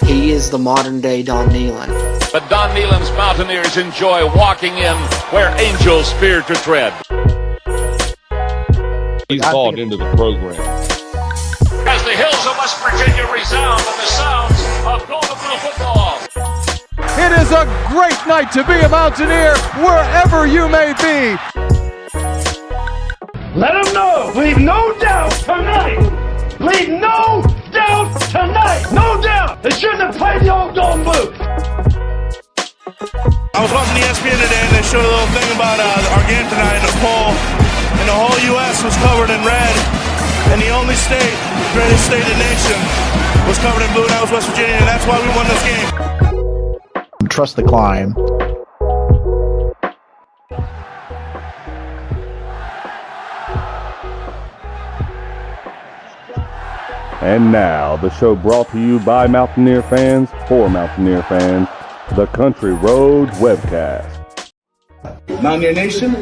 He is the modern-day Don Nehlen. But Don Nehlen's Mountaineers enjoy walking in where angels fear to tread. He's bought into the program. As the hills of West Virginia resound with the sounds of Golden Blue football. It is a great night to be a Mountaineer wherever you may be. Let them know. Leave no doubt tonight. Leave no doubt tonight. No doubt. They shouldn't have played the old Golden Blue. I was watching ESPN today and they showed a little thing about our game tonight in the poll. And the whole U.S. was covered in red. And the only state, the greatest state in the nation, was covered in blue, and that was West Virginia. And that's why we won this game. Trust the climb. And now, the show brought to you by Mountaineer fans for Mountaineer fans, the Country Road Webcast. Mountaineer Nation,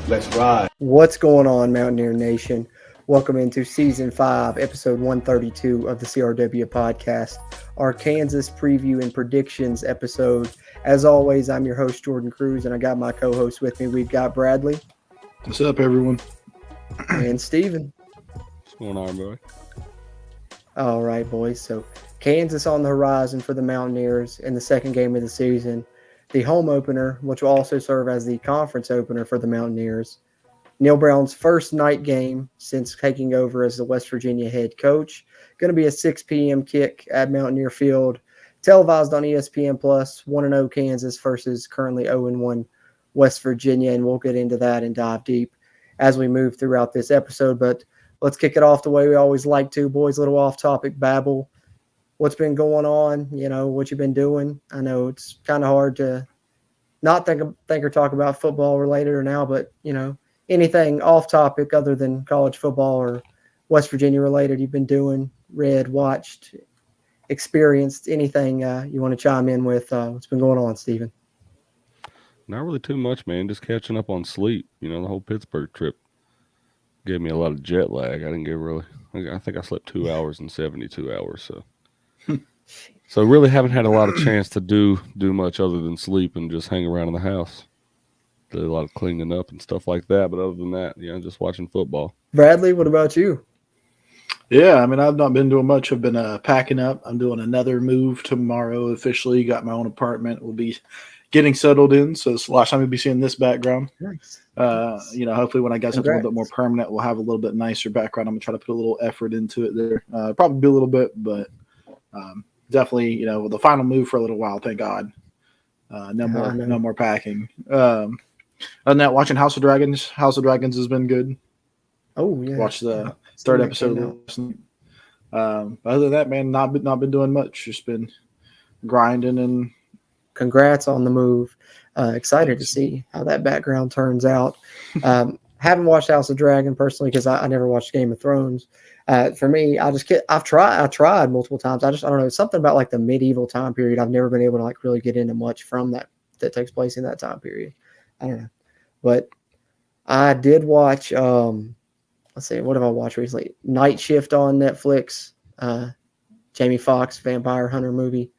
let's ride. What's going on, Mountaineer Nation? Welcome into Season 5, Episode 132 of the CRW Podcast, our Kansas preview and predictions episode. As always, I'm your host, Jordan Cruz, and I got my co-host with me. We've got Bradley. What's up, everyone? And Steven. What's going on, boy? All right, boys. So Kansas on the horizon for the Mountaineers in the second game of the season. The home opener, which will also serve as the conference opener for the Mountaineers. Neil Brown's first night game since taking over as the West Virginia head coach. Going to be a 6 p.m. kick at Mountaineer Field. Televised on ESPN+, 1-0 Kansas versus currently 0-1 West Virginia. And we'll get into that and dive deep as we move throughout this episode. But let's kick it off the way we always like to, boys. A little off-topic babble. What's been going on? You know, what you've been doing. I know it's kind of hard to not think or talk about football related or now, but, you know, anything off-topic other than college football or West Virginia related you've been doing, read, watched, experienced, anything you want to chime in with? What's been going on, Steven? Not really too much, man. Just catching up on sleep. You know, the whole Pittsburgh trip gave me a lot of jet lag. I didn't get really – I think I slept 2 hours and 72 hours. So really haven't had a lot of chance to do much other than sleep and just hang around in the house. Did a lot of cleaning up and stuff like that. But other than that, just watching football. Bradley, what about you? Yeah, I mean, I've not been doing much. I've been packing up. I'm doing another move tomorrow officially. Got my own apartment. We'll be getting settled in. So it's the last time you'll be seeing this background. Nice. Hopefully when I get something a little bit more permanent, we'll have a little bit nicer background. I'm going to try to put a little effort into it there. Probably be a little bit, but definitely, the final move for a little while, thank God. No more packing. Other than that, watching House of Dragons. House of Dragons has been good. Oh, yeah. Watched the third episode last night. Other than that, man, not been doing much. Just been grinding and. Congrats on the move. Excited to see how that background turns out. Haven't watched House of Dragon personally because I never watched Game of Thrones. For me, I tried multiple times. I don't know, something about like the medieval time period. I've never been able to like really get into much from that takes place in that time period. I don't know, but I did watch. Let's see, what have I watched recently? Night Shift on Netflix. Jamie Foxx vampire hunter movie,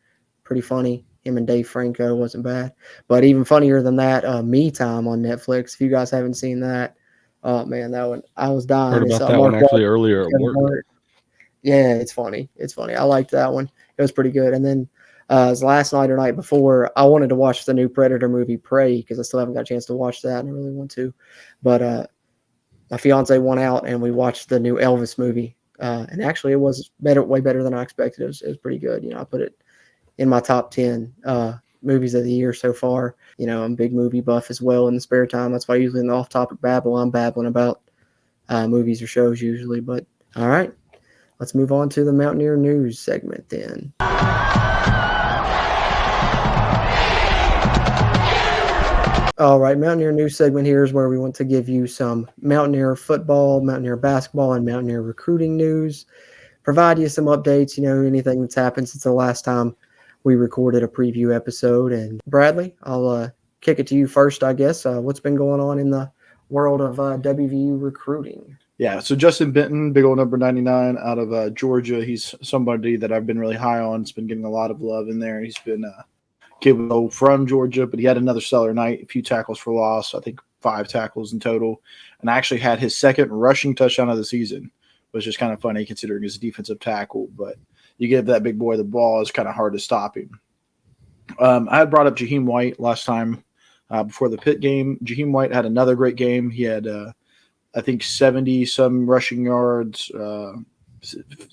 pretty funny. Him and Dave Franco wasn't bad, but even funnier than that, Me Time on Netflix. If you guys haven't seen that, oh man, that one I was dying. Heard about that one actually earlier at work. Yeah, it's funny. I liked that one. It was pretty good. And then it was last night or night before, I wanted to watch the new Predator movie, Prey, because I still haven't got a chance to watch that, and I really want to. But my fiance went out, and we watched the new Elvis movie. And actually, it was way better than I expected. It was pretty good. I put it in my top 10 movies of the year so far. I'm a big movie buff as well in the spare time. That's why usually in the off-topic babble, I'm babbling about movies or shows usually. But all right, let's move on to the Mountaineer News segment then. All right, Mountaineer News segment here is where we want to give you some Mountaineer football, Mountaineer basketball, and Mountaineer recruiting news. Provide you some updates, anything that's happened since the last time we recorded a preview episode. And Bradley, I'll kick it to you first, I guess. What's been going on in the world of WVU recruiting? Yeah, so Justin Benton, big old number 99 out of Georgia. He's somebody that I've been really high on. He's been getting a lot of love in there. He's been kid from Georgia, but he had another stellar night, a few tackles for loss, I think 5 tackles in total, and actually had his second rushing touchdown of the season, which is kind of funny considering he's a defensive tackle, but you give that big boy the ball, it's kind of hard to stop him. I had brought up Jaheem White last time before the Pitt game. Jaheem White had another great game. He had, I think, 70-some rushing yards,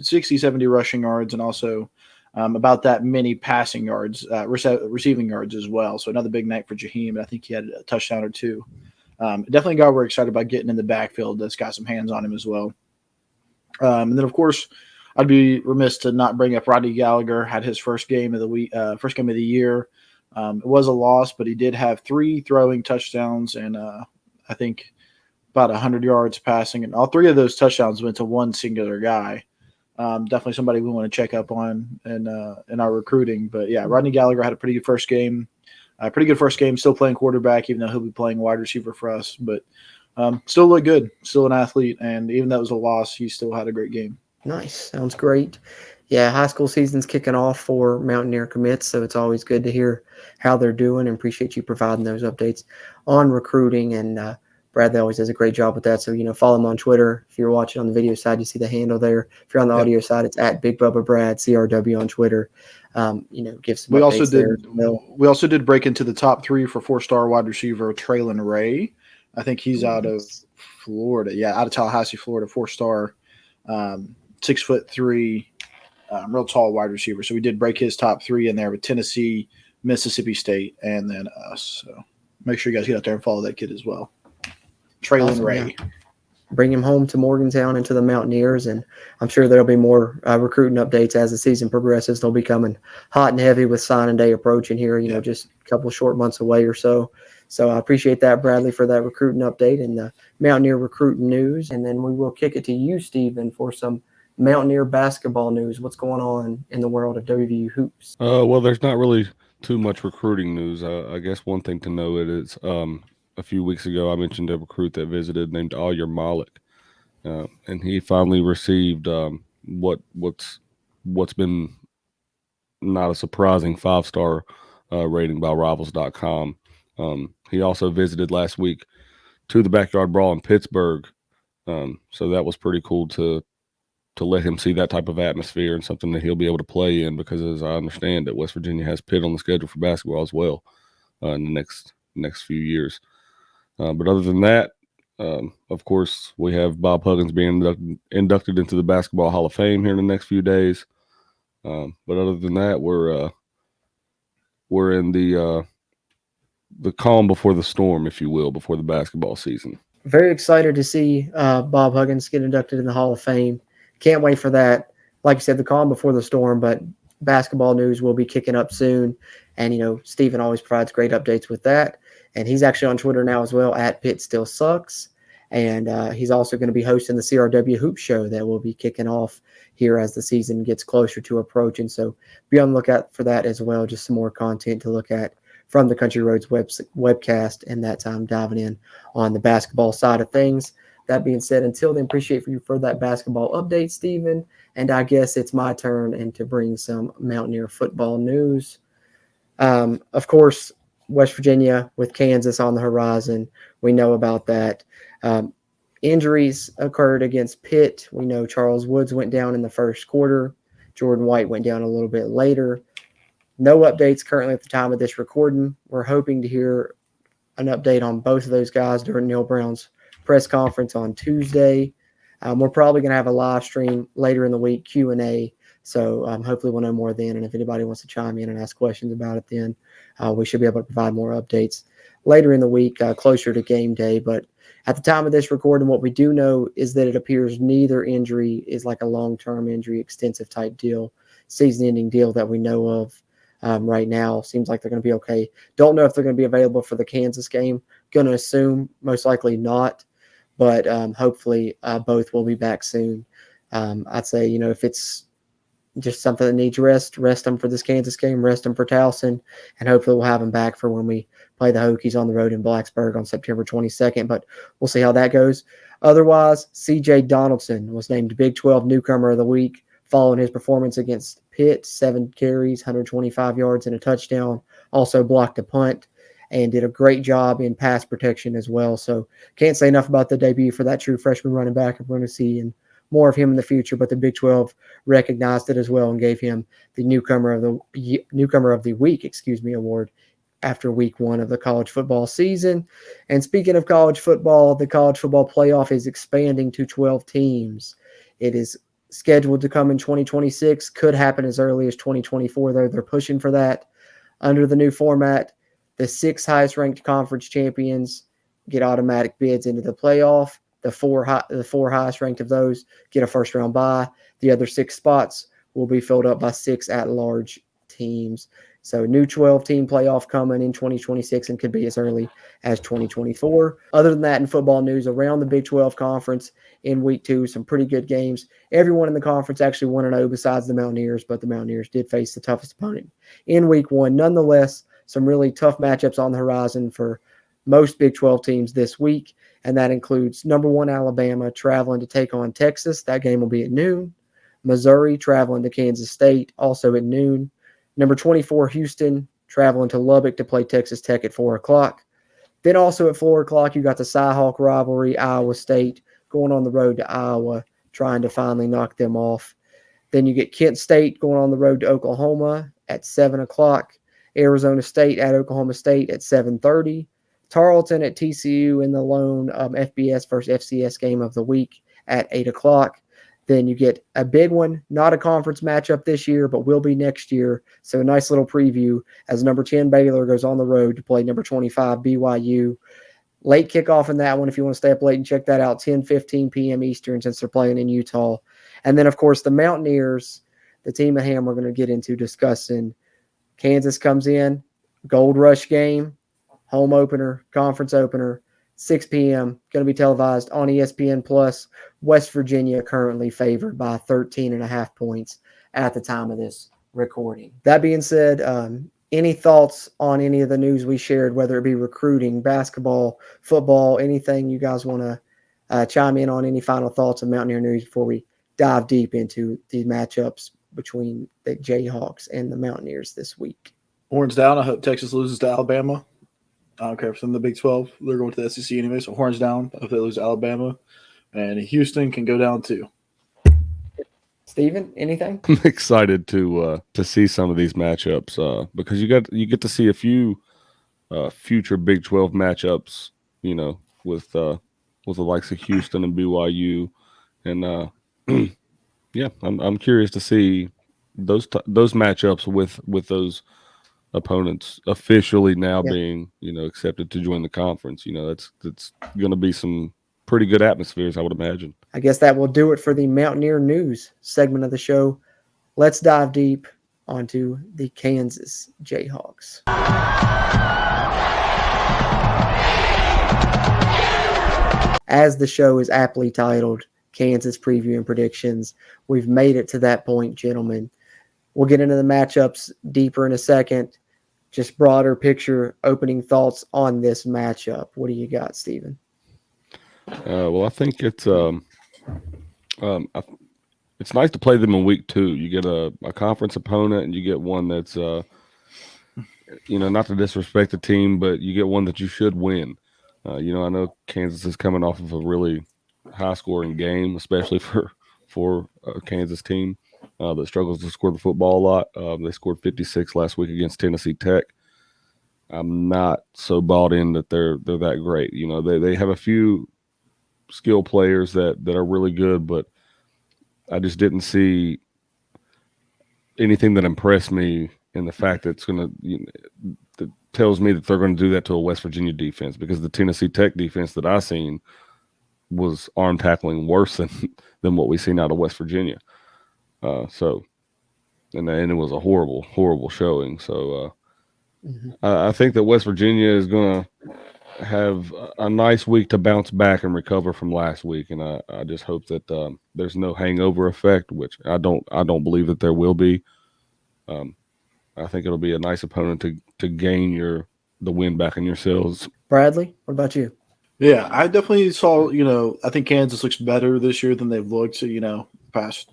60, 70 rushing yards, and also about that many passing yards, receiving yards as well. So another big night for Jaheem. I think he had a touchdown or 2. Definitely a guy we're excited about getting in the backfield that's got some hands on him as well. And then, of course, I'd be remiss to not bring up Rodney Gallagher. Had his first game of the week, first game of the year. It was a loss, but he did have 3 throwing touchdowns and I think about 100 yards passing. And all 3 of those touchdowns went to one singular guy. Definitely somebody we want to check up on in our recruiting. But, yeah, Rodney Gallagher had a pretty good first game. Still playing quarterback, even though he'll be playing wide receiver for us. But still look good, still an athlete. And even though it was a loss, he still had a great game. Nice. Sounds great. Yeah, high school season's kicking off for Mountaineer commits, so it's always good to hear how they're doing and appreciate you providing those updates on recruiting. And Bradley always does a great job with that. So, follow him on Twitter. If you're watching on the video side, you see the handle there. If you're on the audio side, it's at Big Bubba Brad, CRW on Twitter. Give some updates there as well. We also did break into the top 3 for 4-star wide receiver Traylon Ray. I think he's out of Florida. Yeah, out of Tallahassee, Florida, 4-star. 6'3", real tall wide receiver. So we did break his top 3 in there with Tennessee, Mississippi State, and then us. So make sure you guys get out there and follow that kid as well. Traylon Ray. Yeah. Bring him home to Morgantown and to the Mountaineers, and I'm sure there'll be more recruiting updates as the season progresses. They'll be coming hot and heavy with signing day approaching here, just a couple short months away or so. So I appreciate that, Bradley, for that recruiting update and the Mountaineer recruiting news. And then we will kick it to you, Stephen, for some Mountaineer basketball news. What's going on in the world of WVU hoops? Well, there's not really too much recruiting news. I guess one thing to know is a few weeks ago I mentioned a recruit that visited named Ayer Malik, and he finally received what's been not a surprising 5-star rating by Rivals.com. He also visited last week to the Backyard Brawl in Pittsburgh, so that was pretty cool to let him see that type of atmosphere and something that he'll be able to play in, because as I understand it, West Virginia has Pitt on the schedule for basketball as well in the next few years. But other than that, of course, we have Bob Huggins being inducted into the Basketball Hall of Fame here in the next few days. But other than that, we're in the calm before the storm, if you will, before the basketball season. Very excited to see Bob Huggins get inducted in the Hall of Fame. Can't wait for that. Like you said, the calm before the storm, but basketball news will be kicking up soon. And, Stephen always provides great updates with that. And he's actually on Twitter now as well, at Pitt Still Sucks. And he's also going to be hosting the CRW Hoop Show that will be kicking off here as the season gets closer to approaching. So be on the lookout for that as well. Just some more content to look at from the Country Roads webcast, and that time diving in on the basketball side of things. That being said, until then, appreciate you for that basketball update, Stephen. And I guess it's my turn and to bring some Mountaineer football news. Of course, West Virginia with Kansas on the horizon. We know about that. Injuries occurred against Pitt. We know Charles Woods went down in the first quarter. Jordan White went down a little bit later. No updates currently at the time of this recording. We're hoping to hear an update on both of those guys during Neil Brown's press conference on Tuesday. We're probably going to have a live stream later in the week, Q&A. So hopefully we'll know more then. And if anybody wants to chime in and ask questions about it then, we should be able to provide more updates later in the week, closer to game day. But at the time of this recording, what we do know is that it appears neither injury is like a long-term injury, extensive type deal, season-ending deal that we know of right now. Seems like they're going to be okay. Don't know if they're going to be available for the Kansas game. Going to assume most likely not, but hopefully both will be back soon. I'd say, if it's just something that needs rest. Rest him for this Kansas game, rest him for Towson, and hopefully we'll have him back for when we play the Hokies on the road in Blacksburg on September 22nd, but we'll see how that goes. Otherwise, C.J. Donaldson was named Big 12 Newcomer of the Week following his performance against Pitt, 7 carries, 125 yards, and a touchdown. Also blocked a punt and did a great job in pass protection as well. So can't say enough about the debut for that true freshman running back. We're going to see more of him in the future, but the Big 12 recognized it as well and gave him the Newcomer of the Week, award after week 1 of the college football season. And speaking of college football, the college football playoff is expanding to 12 teams. It is scheduled to come in 2026, could happen as early as 2024, though they're pushing for that. Under the new format, the 6 highest ranked conference champions get automatic bids into the playoff. The four highest ranked of those get a first round bye. The other 6 spots will be filled up by 6 at-large teams. So new 12-team playoff coming in 2026 and could be as early as 2024. Other than that, in football news, around the Big 12 conference in week 2, some pretty good games. Everyone in the conference actually 1-0 besides the Mountaineers, but the Mountaineers did face the toughest opponent in week 1. Nonetheless, some really tough matchups on the horizon for most Big 12 teams this week, and that includes number 1 Alabama traveling to take on Texas. That game will be at noon. Missouri traveling to Kansas State, also at noon. Number 24 Houston traveling to Lubbock to play Texas Tech at 4 o'clock. Then also at 4 o'clock, you got the Cy-Hawk rivalry, Iowa State going on the road to Iowa, trying to finally knock them off. Then you get Kent State going on the road to Oklahoma at 7 o'clock. Arizona State at Oklahoma State at 7:30. Tarleton at TCU in the lone FBS versus FCS game of the week at 8 o'clock. Then you get a big one, not a conference matchup this year, but will be next year. So a nice little preview as number 10 Baylor goes on the road to play number 25 BYU. Late kickoff in that one if you want to stay up late and check that out, 10:15 p.m. Eastern since they're playing in Utah. And then, of course, the Mountaineers, the team at hand we're going to get into discussing. Kansas comes in, Gold Rush game, home opener, conference opener, 6 p.m., going to be televised on ESPN+. West Virginia currently favored by 13.5 points at the time of this recording. That being said, any thoughts on any of the news we shared, whether it be recruiting, basketball, football, anything you guys want to chime in on? Any final thoughts on Mountaineer news before we dive deep into the matchups between the Jayhawks and the Mountaineers this week? Horns down. I hope Texas loses to Alabama. I don't care if it's in the Big 12. They're going to the SEC anyway, so horns down. I hope they lose to Alabama. And Houston can go down too. Steven, anything? I'm excited to see some of these matchups because you get to see a few future Big 12 matchups, with the likes of Houston and BYU, and yeah, I'm curious to see those matchups with those opponents officially now being accepted to join the conference. That's going to be some pretty good atmospheres, I would imagine. I guess that will do it for the Mountaineer News segment of the show. Let's dive deep onto the Kansas Jayhawks. As the show is aptly titled, Kansas Preview and Predictions, we've made it to that point, gentlemen. We'll get into the matchups deeper in a second. Just broader picture, opening thoughts on this matchup. What do you got, Steven? Well, I think it's nice to play them in week 2. You get a conference opponent, and you get one that's not to disrespect the team, but you get one that you should win. I know Kansas is coming off of a really high-scoring game, especially for a Kansas team that struggles to score the football a lot. They scored 56 last week against Tennessee Tech. I'm not so bought in that they're that great. They have a few skill players that are really good, but I just didn't see anything that impressed me in the fact that it's going to that tells me that they're going to do that to a West Virginia defense, because the Tennessee Tech defense that I seen was arm tackling worse than what we seen out of West Virginia. And it was a horrible showing. So I think that West Virginia is going to have a nice week to bounce back and recover from last week, and I just hope that there's no hangover effect, which I don't believe that there will be. I think it'll be a nice opponent to gain the win back in yourselves. Bradley, what about you? Yeah, I definitely saw, I think Kansas looks better this year than they've looked, past,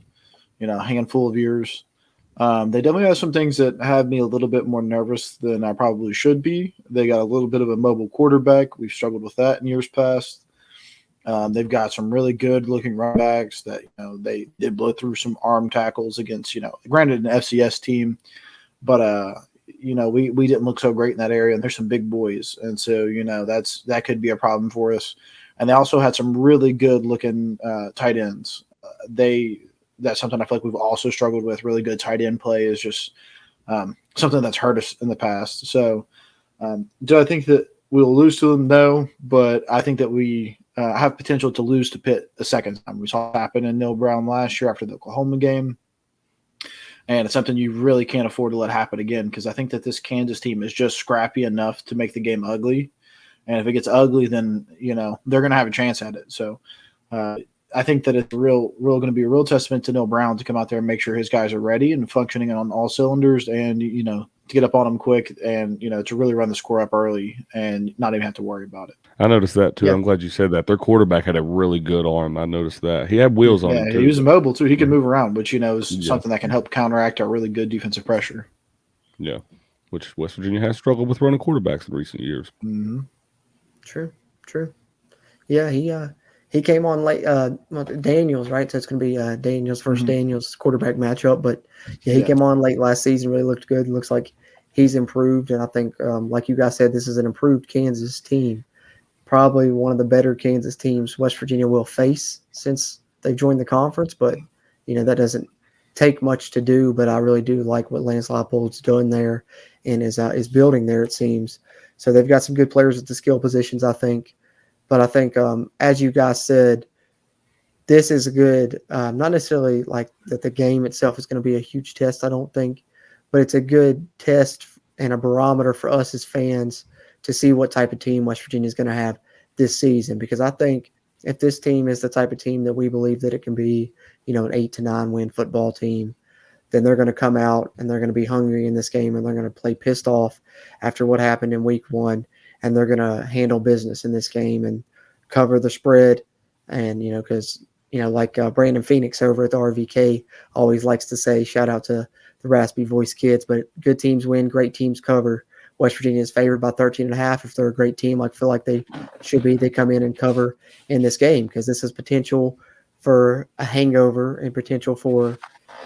handful of years. They definitely have some things that have me a little bit more nervous than I probably should be. They got a little bit of a mobile quarterback. We've struggled with that in years past. They've got some really good looking running backs that, they did blow through some arm tackles against, granted an FCS team, but, we didn't look so great in that area, and there's some big boys. And so, that could be a problem for us. And they also had some really good looking tight ends. That's something I feel like we've also struggled with. Really good tight end play is just something that's hurt us in the past. So do I think that we'll lose to them? No, but I think that we have potential to lose to Pitt a second time. We saw it happen in Neil Brown last year after the Oklahoma game. And it's something you really can't afford to let happen again, because I think that this Kansas team is just scrappy enough to make the game ugly. And if it gets ugly, then, they're going to have a chance at it. So I think that it's going to be a real testament to Neil Brown to come out there and make sure his guys are ready and functioning on all cylinders, and, to get up on them quick and, to really run the score up early and not even have to worry about it. I noticed that too. Yep. I'm glad you said that. Their quarterback had a really good arm. I noticed that. He had wheels on him too. He was mobile too. He can move around, which, is something that can help counteract our really good defensive pressure. Yeah, which West Virginia has struggled with running quarterbacks in recent years. Mm-hmm. True. Yeah, he came on late. Daniels, right? So it's going to be Daniels versus Daniels quarterback matchup. But he came on late last season. Really looked good. Looks like he's improved, and I think, like you guys said, this is an improved Kansas team. Probably one of the better Kansas teams West Virginia will face since they joined the conference. But that doesn't take much to do. But I really do like what Lance Leipold's done there and is building there. It seems so. They've got some good players at the skill positions, I think. But I think, as you guys said, this is a good, not necessarily like that the game itself is going to be a huge test, I don't think, but it's a good test and a barometer for us as fans to see what type of team West Virginia is going to have this season. Because I think if this team is the type of team that we believe that it can be, an 8 to 9 win football team, then they're going to come out and they're going to be hungry in this game, and they're going to play pissed off after what happened in week 1. And they're going to handle business in this game and cover the spread. And, because, like Brandon Phoenix over at the RVK always likes to say, shout out to the raspy voice kids, but good teams win, great teams cover. West Virginia is favored by 13.5. If they're a great team, I feel like they should be, they come in and cover in this game, because this is potential for a hangover and potential for,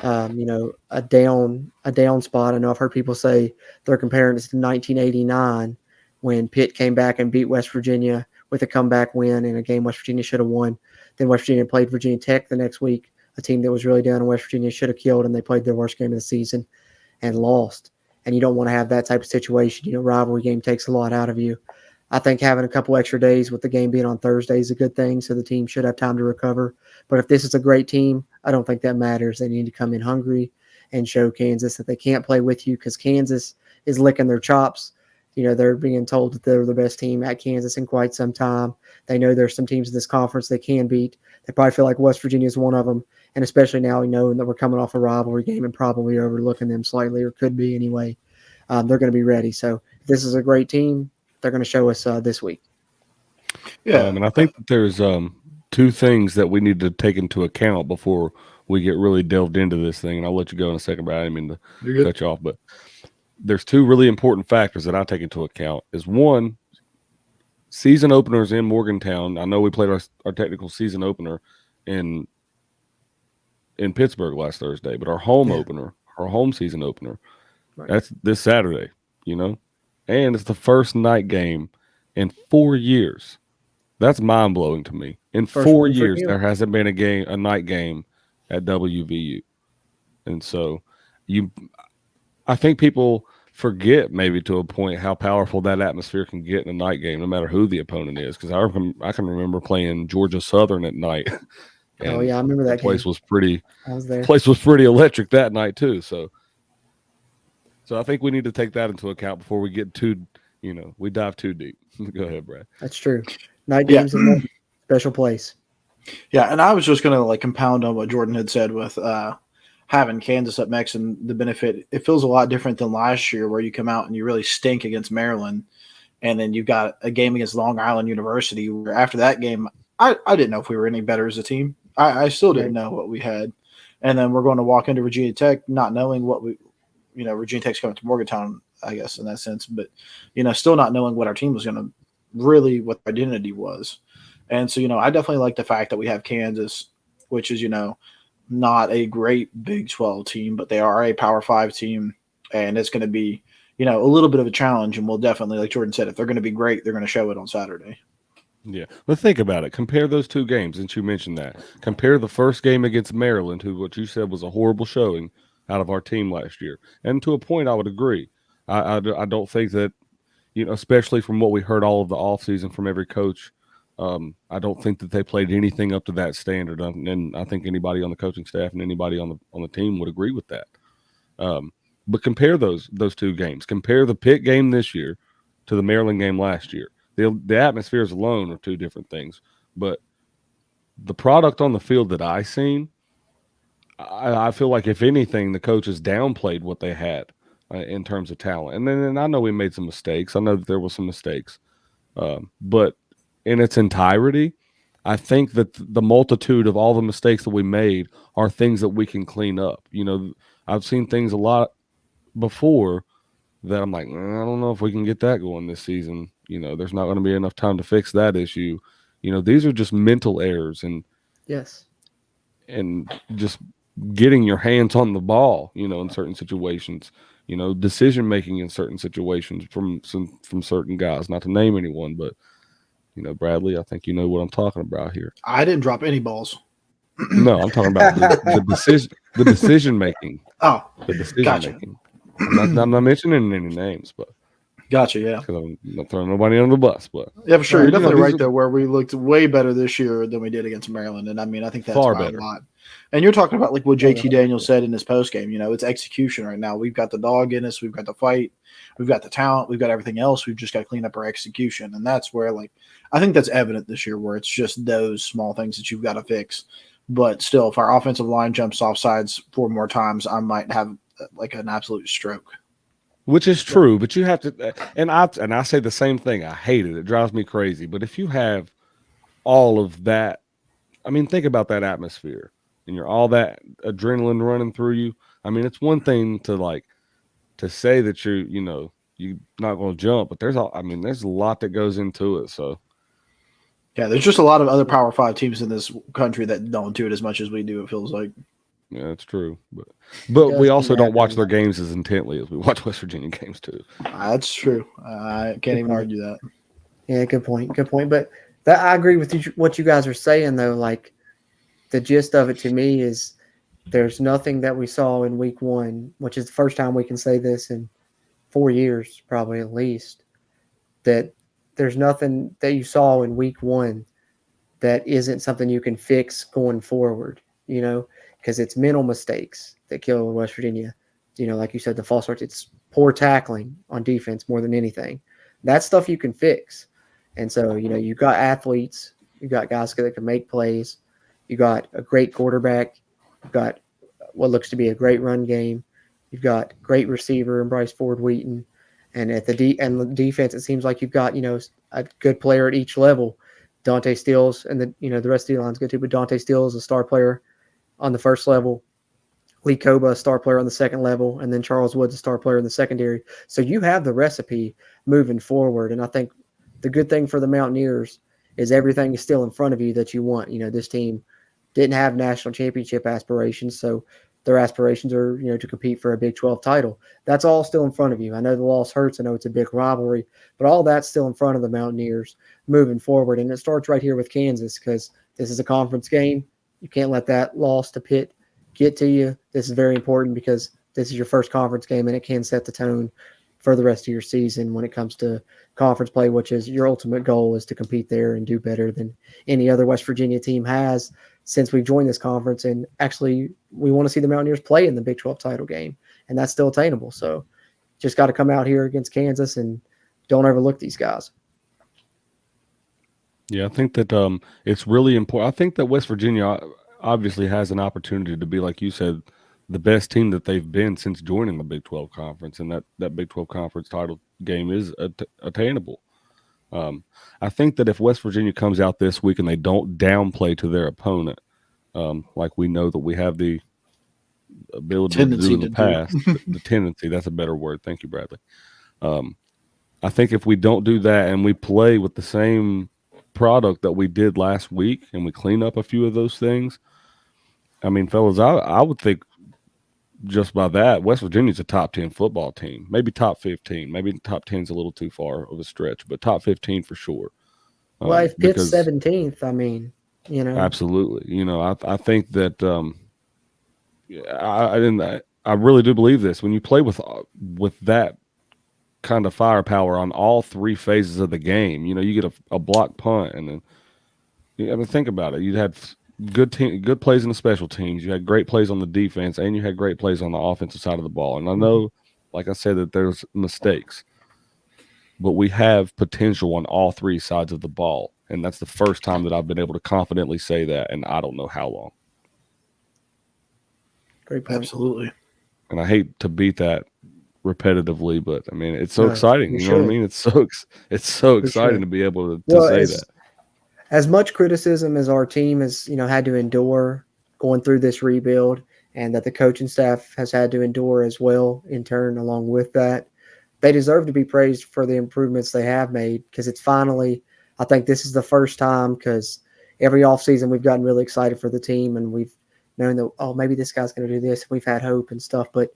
a down spot. I know I've heard people say they're comparing this to 1989, when Pitt came back and beat West Virginia with a comeback win in a game West Virginia should have won. Then West Virginia played Virginia Tech the next week, a team that was really down and West Virginia should have killed, and they played their worst game of the season and lost. And you don't want to have that type of situation. Rivalry game takes a lot out of you. I think having a couple extra days with the game being on Thursday is a good thing, so the team should have time to recover. But if this is a great team, I don't think that matters. They need to come in hungry and show Kansas that they can't play with you, because Kansas is licking their chops. They're being told that they're the best team at Kansas in quite some time. They know there's some teams in this conference they can beat. They probably feel like West Virginia is one of them, and especially now knowing that we're coming off a rivalry game and probably overlooking them slightly, or could be anyway. They're going to be ready. So if this is a great team, they're going to show us this week. Yeah, and I think that there's two things that we need to take into account before we get really delved into this thing. And I'll let you go in a second, but I didn't mean to cut you off. But there's two really important factors that I take into account. Is one, season openers in Morgantown. I know we played our technical season opener in Pittsburgh last Thursday, but our home opener, our home season opener, that's this Saturday, and it's the first night game in 4 years. That's mind blowing to me. In 4 years, there hasn't been a night game at WVU, and so I think people forget maybe to a point how powerful that atmosphere can get in a night game, no matter who the opponent is. Because I can remember playing Georgia Southern at night. I remember that place game. was pretty. I was there. Place was pretty electric that night too. So I think we need to take that into account before we get too we dive too deep. Go ahead, Brad. That's true. Night games in a special place. Yeah, and I was just going to compound on what Jordan had said with having Kansas up next and the benefit. It feels a lot different than last year where you come out and you really stink against Maryland, and then you've got a game against Long Island University where after that game, I didn't know if we were any better as a team. I still didn't know what we had. And then we're going to walk into Virginia Tech not knowing what Virginia Tech's coming to Morgantown, I guess, in that sense, but, still not knowing what our team was going to really, what the identity was. And so, I definitely like the fact that we have Kansas, which is, not a great Big 12 team, but they are a Power 5 team, and it's going to be, a little bit of a challenge. And we'll definitely, like Jordan said, if they're going to be great, they're going to show it on Saturday. Yeah. But think about it. Compare those two games, since you mentioned that. Compare the first game against Maryland, who what you said was a horrible showing out of our team last year. And to a point, I would agree. I don't think that, especially from what we heard all of the offseason from every coach, I don't think that they played anything up to that standard. And I think anybody on the coaching staff and anybody on the team would agree with that. But compare those two games. Compare the Pitt game this year to the Maryland game last year. The atmospheres alone are two different things. But the product on the field that I seen, I feel like if anything, the coaches downplayed what they had in terms of talent. And then I know we made some mistakes. I know that there were some mistakes. But in its entirety, I think that the multitude of all the mistakes that we made are things that we can clean up. I've seen things a lot before that I'm like, I don't know if we can get that going this season. There's not going to be enough time to fix that issue. These are just mental errors and just getting your hands on the ball, in certain situations, decision making in certain situations from certain guys, not to name anyone, but Bradley, I think you know what I'm talking about here. I didn't drop any balls. No, I'm talking about the decision making. Oh, the decision making. I'm not mentioning any names, but gotcha. Yeah, because I'm not throwing nobody under the bus, but yeah, for sure. You're definitely right there, where we looked way better this year than we did against Maryland, and I think that's far by better. A lot. And you're talking about like what JT Daniels said in his post game. It's execution right now. We've got the dog in us. We've got the fight. We've got the talent. We've got everything else. We've just got to clean up our execution, and that's where I think that's evident this year, where it's just those small things that you've got to fix. But still, if our offensive line jumps off sides 4 more times, I might have an absolute stroke. Which is true, but you have to, and I say the same thing. I hate it. It drives me crazy. But if you have all of that, think about that atmosphere, and you're all that adrenaline running through you. It's one thing to say that you're not going to jump, but there's a lot that goes into it. So. Yeah, there's just a lot of other Power 5 teams in this country that don't do it as much as we do, it feels like. Yeah, that's true. But we also don't watch their games as intently as we watch West Virginia games too. That's true. I can't even argue that. Yeah, good point. Good point. But I agree with what you guys are saying, though. Like, the gist of it to me is there's nothing that we saw in week 1, which is the first time we can say this in 4 years, probably at least, that there's nothing that you saw in week 1 that isn't something you can fix going forward, because it's mental mistakes that kill West Virginia. Like you said, the false starts, it's poor tackling on defense more than anything. That's stuff you can fix. And so, you've got athletes, you've got guys that can make plays, you got a great quarterback, you've got what looks to be a great run game, you've got great receiver in Bryce Ford Wheaton. And at the defense, it seems like you've got, a good player at each level. Dante Steele's and the rest of the line's good too, but Dante Steele is a star player on the first level. Lee Koba, a star player on the second level, and then Charles Woods, a star player in the secondary. So you have the recipe moving forward. And I think the good thing for the Mountaineers is everything is still in front of you that you want. This team didn't have national championship aspirations, so their aspirations are, to compete for a Big 12 title. That's all still in front of you. I know the loss hurts. I know it's a big rivalry, but all that's still in front of the Mountaineers moving forward. And it starts right here with Kansas, because this is a conference game. You can't let that loss to Pitt get to you. This is very important because this is your first conference game, and it can set the tone for the rest of your season when it comes to conference play, which is your ultimate goal, is to compete there and do better than any other West Virginia team has since we've joined this conference. And actually, we want to see the Mountaineers play in the Big 12 title game, and that's still attainable. So just got to come out here against Kansas and don't overlook these guys. Yeah, I think that it's really important. I think that West Virginia obviously has an opportunity to be, like you said, the best team that they've been since joining the Big 12 Conference, and that Big 12 Conference title game is attainable. I think that if West Virginia comes out this week and they don't downplay to their opponent, like we know that we have the ability to do in the past, the tendency, that's a better word. Thank you, Bradley. I think if we don't do that and we play with the same product that we did last week and we clean up a few of those things, I mean, fellas, I would think just by that, West Virginia's a top 10 football team, maybe top 15, maybe top 10 is a little too far of a stretch, but top 15 for sure. Well, if Pitt's 17th, I mean, absolutely. I think that I really do believe this. When you play with that kind of firepower on all three phases of the game, you get a block punt, and then think about it. You'd have good plays in the special teams. You had great plays on the defense, and you had great plays on the offensive side of the ball. And I know, like I said, that there's mistakes, but we have potential on all three sides of the ball. And that's the first time that I've been able to confidently say that, and I don't know how long. Great point. Absolutely. And I hate to beat that repetitively, but I mean, it's so exciting. You know what I mean? It's so exciting to be able to say that. As much criticism as our team has, had to endure going through this rebuild, and that the coaching staff has had to endure as well in turn along with that, they deserve to be praised for the improvements they have made, because it's finally, I think this is the first time, because every offseason we've gotten really excited for the team and we've known that, oh, maybe this guy's going to do this. We've had hope and stuff, but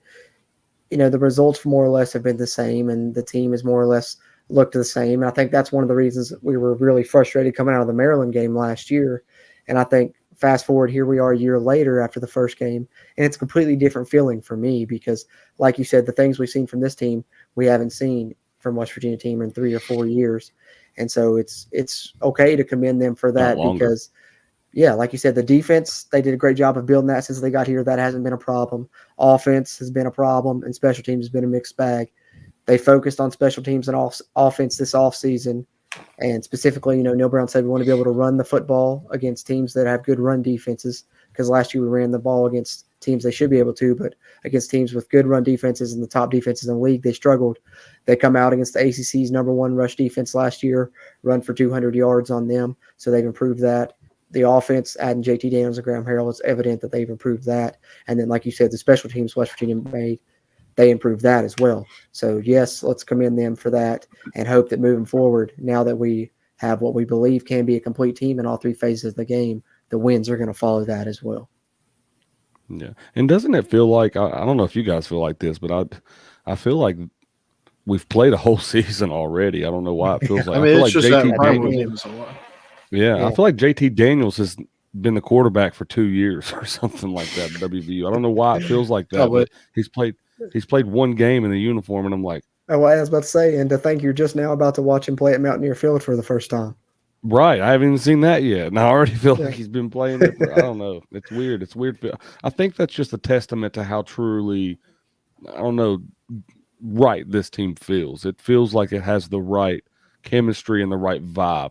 the results more or less have been the same, and the team has more or less looked the same. And I think that's one of the reasons we were really frustrated coming out of the Maryland game last year. And I think fast forward, here we are a year later after the first game, and it's a completely different feeling for me, because like you said, the things we've seen from this team, we haven't seen from West Virginia team in 3 or 4 years. And so it's okay to commend them for that, because like you said, the defense, they did a great job of building that since they got here. That hasn't been a problem. Offense has been a problem, and special teams has been a mixed bag. They focused on special teams and offense this offseason. And specifically, Neil Brown said we want to be able to run the football against teams that have good run defenses, because last year we ran the ball against teams they should be able to, but against teams with good run defenses and the top defenses in the league, they struggled. They come out against the ACC's #1 rush defense last year, run for 200 yards on them, so they've improved that. The offense, adding JT Daniels and Graham Harrell, it's evident that they've improved that. And then, like you said, the special teams West Virginia made, they improved that as well. So, yes, let's commend them for that, and hope that moving forward, now that we have what we believe can be a complete team in all three phases of the game, the wins are going to follow that as well. Yeah. And doesn't it feel like, I don't know if you guys feel like this, but I feel like we've played a whole season already. I don't know why it feels like. I mean, feel it's like just JT that Daniels, I feel like JT Daniels has been the quarterback for 2 years or something like that at WVU. I don't know why it feels like that, but he's played one game in the uniform, and I'm like, oh, well, I was about to say, and to think you're just now about to watch him play at Mountaineer Field for the first time. Right. I haven't even seen that yet. And I already feel like he's been playing it I don't know. It's weird. It's weird. I think that's just a testament to how truly, I don't know, right this team feels. It feels like it has the right chemistry and the right vibe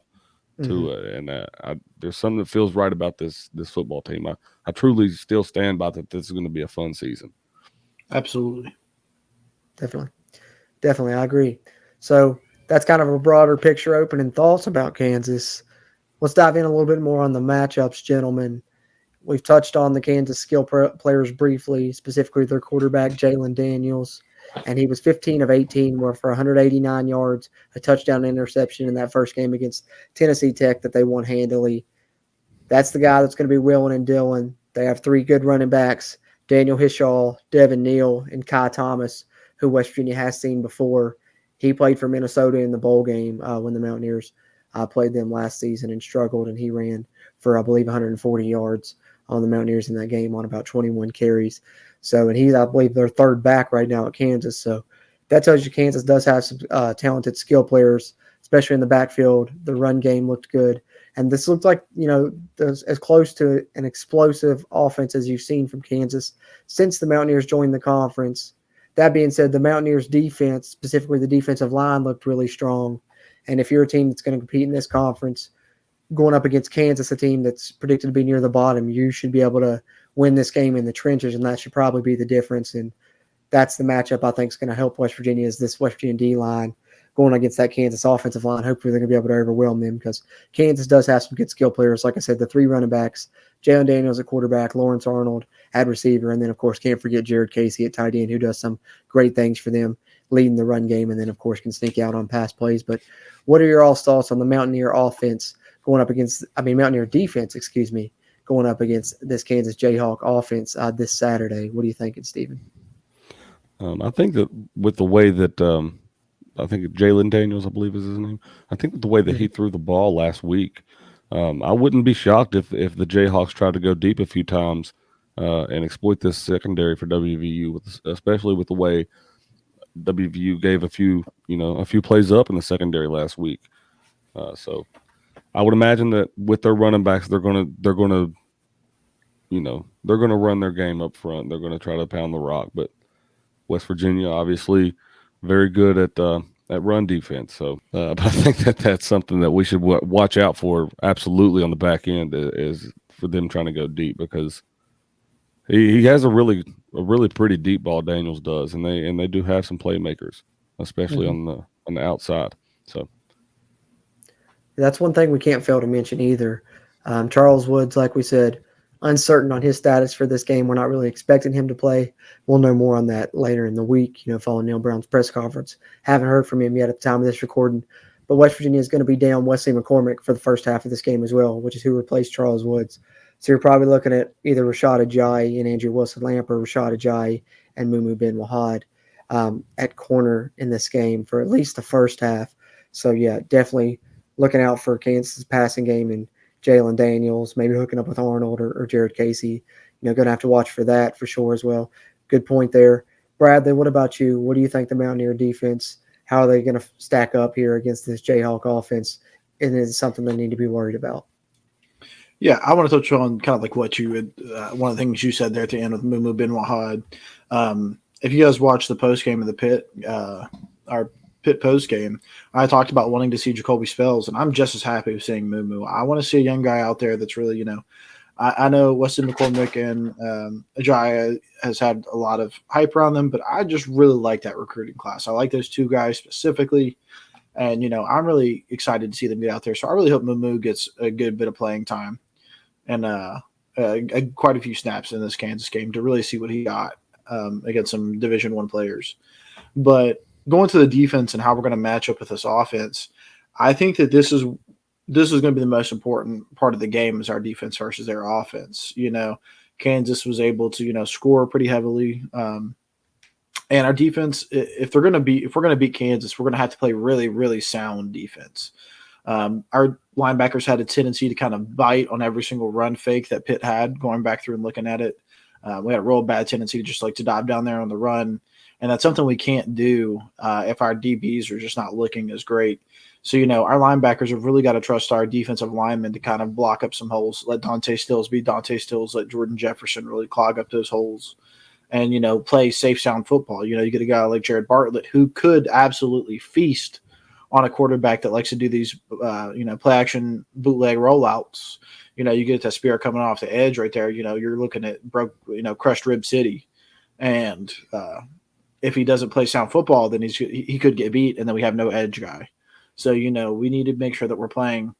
to it. And there's something that feels right about this football team. I truly still stand by that this is going to be a fun season. Absolutely. Definitely. I agree. So that's kind of a broader picture, opening thoughts about Kansas. Let's dive in a little bit more on the matchups, gentlemen. We've touched on the Kansas skill players briefly, specifically their quarterback, Jalen Daniels, and he was 15 of 18 for 189 yards, a touchdown interception in that first game against Tennessee Tech that they won handily. That's the guy that's going to be Willing and Dillon. They have three good running backs, Daniel Hishaw, Devin Neal, and Kai Thomas, who West Virginia has seen before. He played for Minnesota in the bowl game when the Mountaineers played them last season and struggled, and he ran for, I believe, 140 yards on the Mountaineers in that game on about 21 carries. So, and he's, I believe, their third back right now at Kansas. So that tells you Kansas does have some talented skill players, especially in the backfield. The run game looked good. And this looked like, as close to an explosive offense as you've seen from Kansas since the Mountaineers joined the conference. that being said, the Mountaineers' defense, specifically the defensive line, looked really strong. And if you're a team that's going to compete in this conference, going up against Kansas, a team that's predicted to be near the bottom, you should be able to win this game in the trenches, and that should probably be the difference. And that's the matchup I think is going to help West Virginia, is this West Virginia D-line going against that Kansas offensive line. Hopefully they're going to be able to overwhelm them, because Kansas does have some good skill players. Like I said, the 3 running backs, Jalen Daniels at quarterback, Lawrence Arnold at receiver, and then, of course, can't forget Jared Casey at tight end, who does some great things for them, leading the run game, and then, of course, can sneak out on pass plays. But what are your all thoughts on the Mountaineer offense going up against – Mountaineer defense, going up against this Kansas Jayhawk offense this Saturday? What are you thinking, Stephen? I think that with the way that I think Jalen Daniels, I believe is his name, I think with the way that he threw the ball last week, I wouldn't be shocked if the Jayhawks tried to go deep a few times and exploit this secondary for WVU, especially with the way WVU gave a few plays up in the secondary last week. So I would imagine that with their running backs, they're gonna run their game up front. They're gonna try to pound the rock. But West Virginia, obviously, very good at run defense. So but I think that's something that we should watch out for absolutely on the back end, is for them trying to go deep, because he has a really pretty deep ball, Daniels does, and they do have some playmakers, especially on the outside. So that's one thing we can't fail to mention either. Charles Woods, like we said, uncertain on his status for this game. We're not really expecting him to play. We'll know more on that later in the week, following Neil Brown's press conference. Haven't heard from him yet at the time of this recording. But West Virginia is going to be down Wesley McCormick for the first half of this game as well, which is who replaced Charles Woods. So you're probably looking at either Rashad Ajayi and Andrew Wilson-Lamp, or Rashad Ajayi and Mumu Ben Wahad at corner in this game for at least the first half. So, yeah, definitely looking out for Kansas' passing game and Jalen Daniels, maybe hooking up with Arnold or Jared Casey. Going to have to watch for that for sure as well. Good point there. Bradley, what about you? What do you think the Mountaineer defense, how are they going to stack up here against this Jayhawk offense? And is it something they need to be worried about? Yeah, I want to touch on kind of like what you had, one of the things you said there at the end with Mumu Ben Wahad. If you guys watched the post game of the Pitt, our Pitt post game, I talked about wanting to see Jacoby Spells, and I'm just as happy with seeing Mumu. I want to see a young guy out there that's really, I know Weston McCormick and Ajayi has had a lot of hype around them, but I just really like that recruiting class. I like those 2 guys specifically, and I'm really excited to see them get out there. So I really hope Mumu gets a good bit of playing time and quite a few snaps in this Kansas game to really see what he got against some Division I players. But going to the defense and how we're going to match up with this offense, I think that this is going to be the most important part of the game, is our defense versus their offense. Kansas was able to, score pretty heavily. And our defense, if we're going to beat Kansas, we're going to have to play really, really sound defense. Our linebackers had a tendency to kind of bite on every single run fake that Pitt had, going back through and looking at it. We had a real bad tendency to just like to dive down there on the run. And that's something we can't do if our DBs are just not looking as great. So, our linebackers have really got to trust our defensive linemen to kind of block up some holes. Let Dante Stills be Dante Stills. Let Jordan Jefferson really clog up those holes and, play safe, sound football. You get a guy like Jared Bartlett who could absolutely feast on a quarterback that likes to do these, play action bootleg rollouts. You get that spear coming off the edge right there. You're looking at crushed rib city. And if he doesn't play sound football, then he could get beat, and then we have no edge guy. So, we need to make sure that we're playing.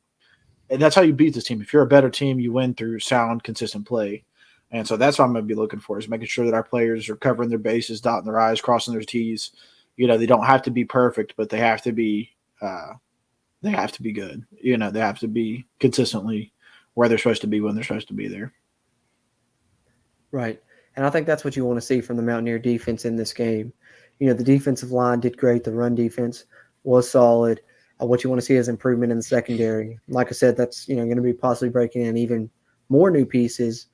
And that's how you beat this team. If you're a better team, you win through sound, consistent play. And so that's what I'm going to be looking for, is making sure that our players are covering their bases, dotting their I's, crossing their T's. They don't have to be perfect, but they have to be good. They have to be consistently where they're supposed to be when they're supposed to be there. Right. And I think that's what you want to see from the Mountaineer defense in this game. The defensive line did great. The run defense was solid. What you want to see is improvement in the secondary. Like I said, that's going to be possibly breaking in even more new pieces.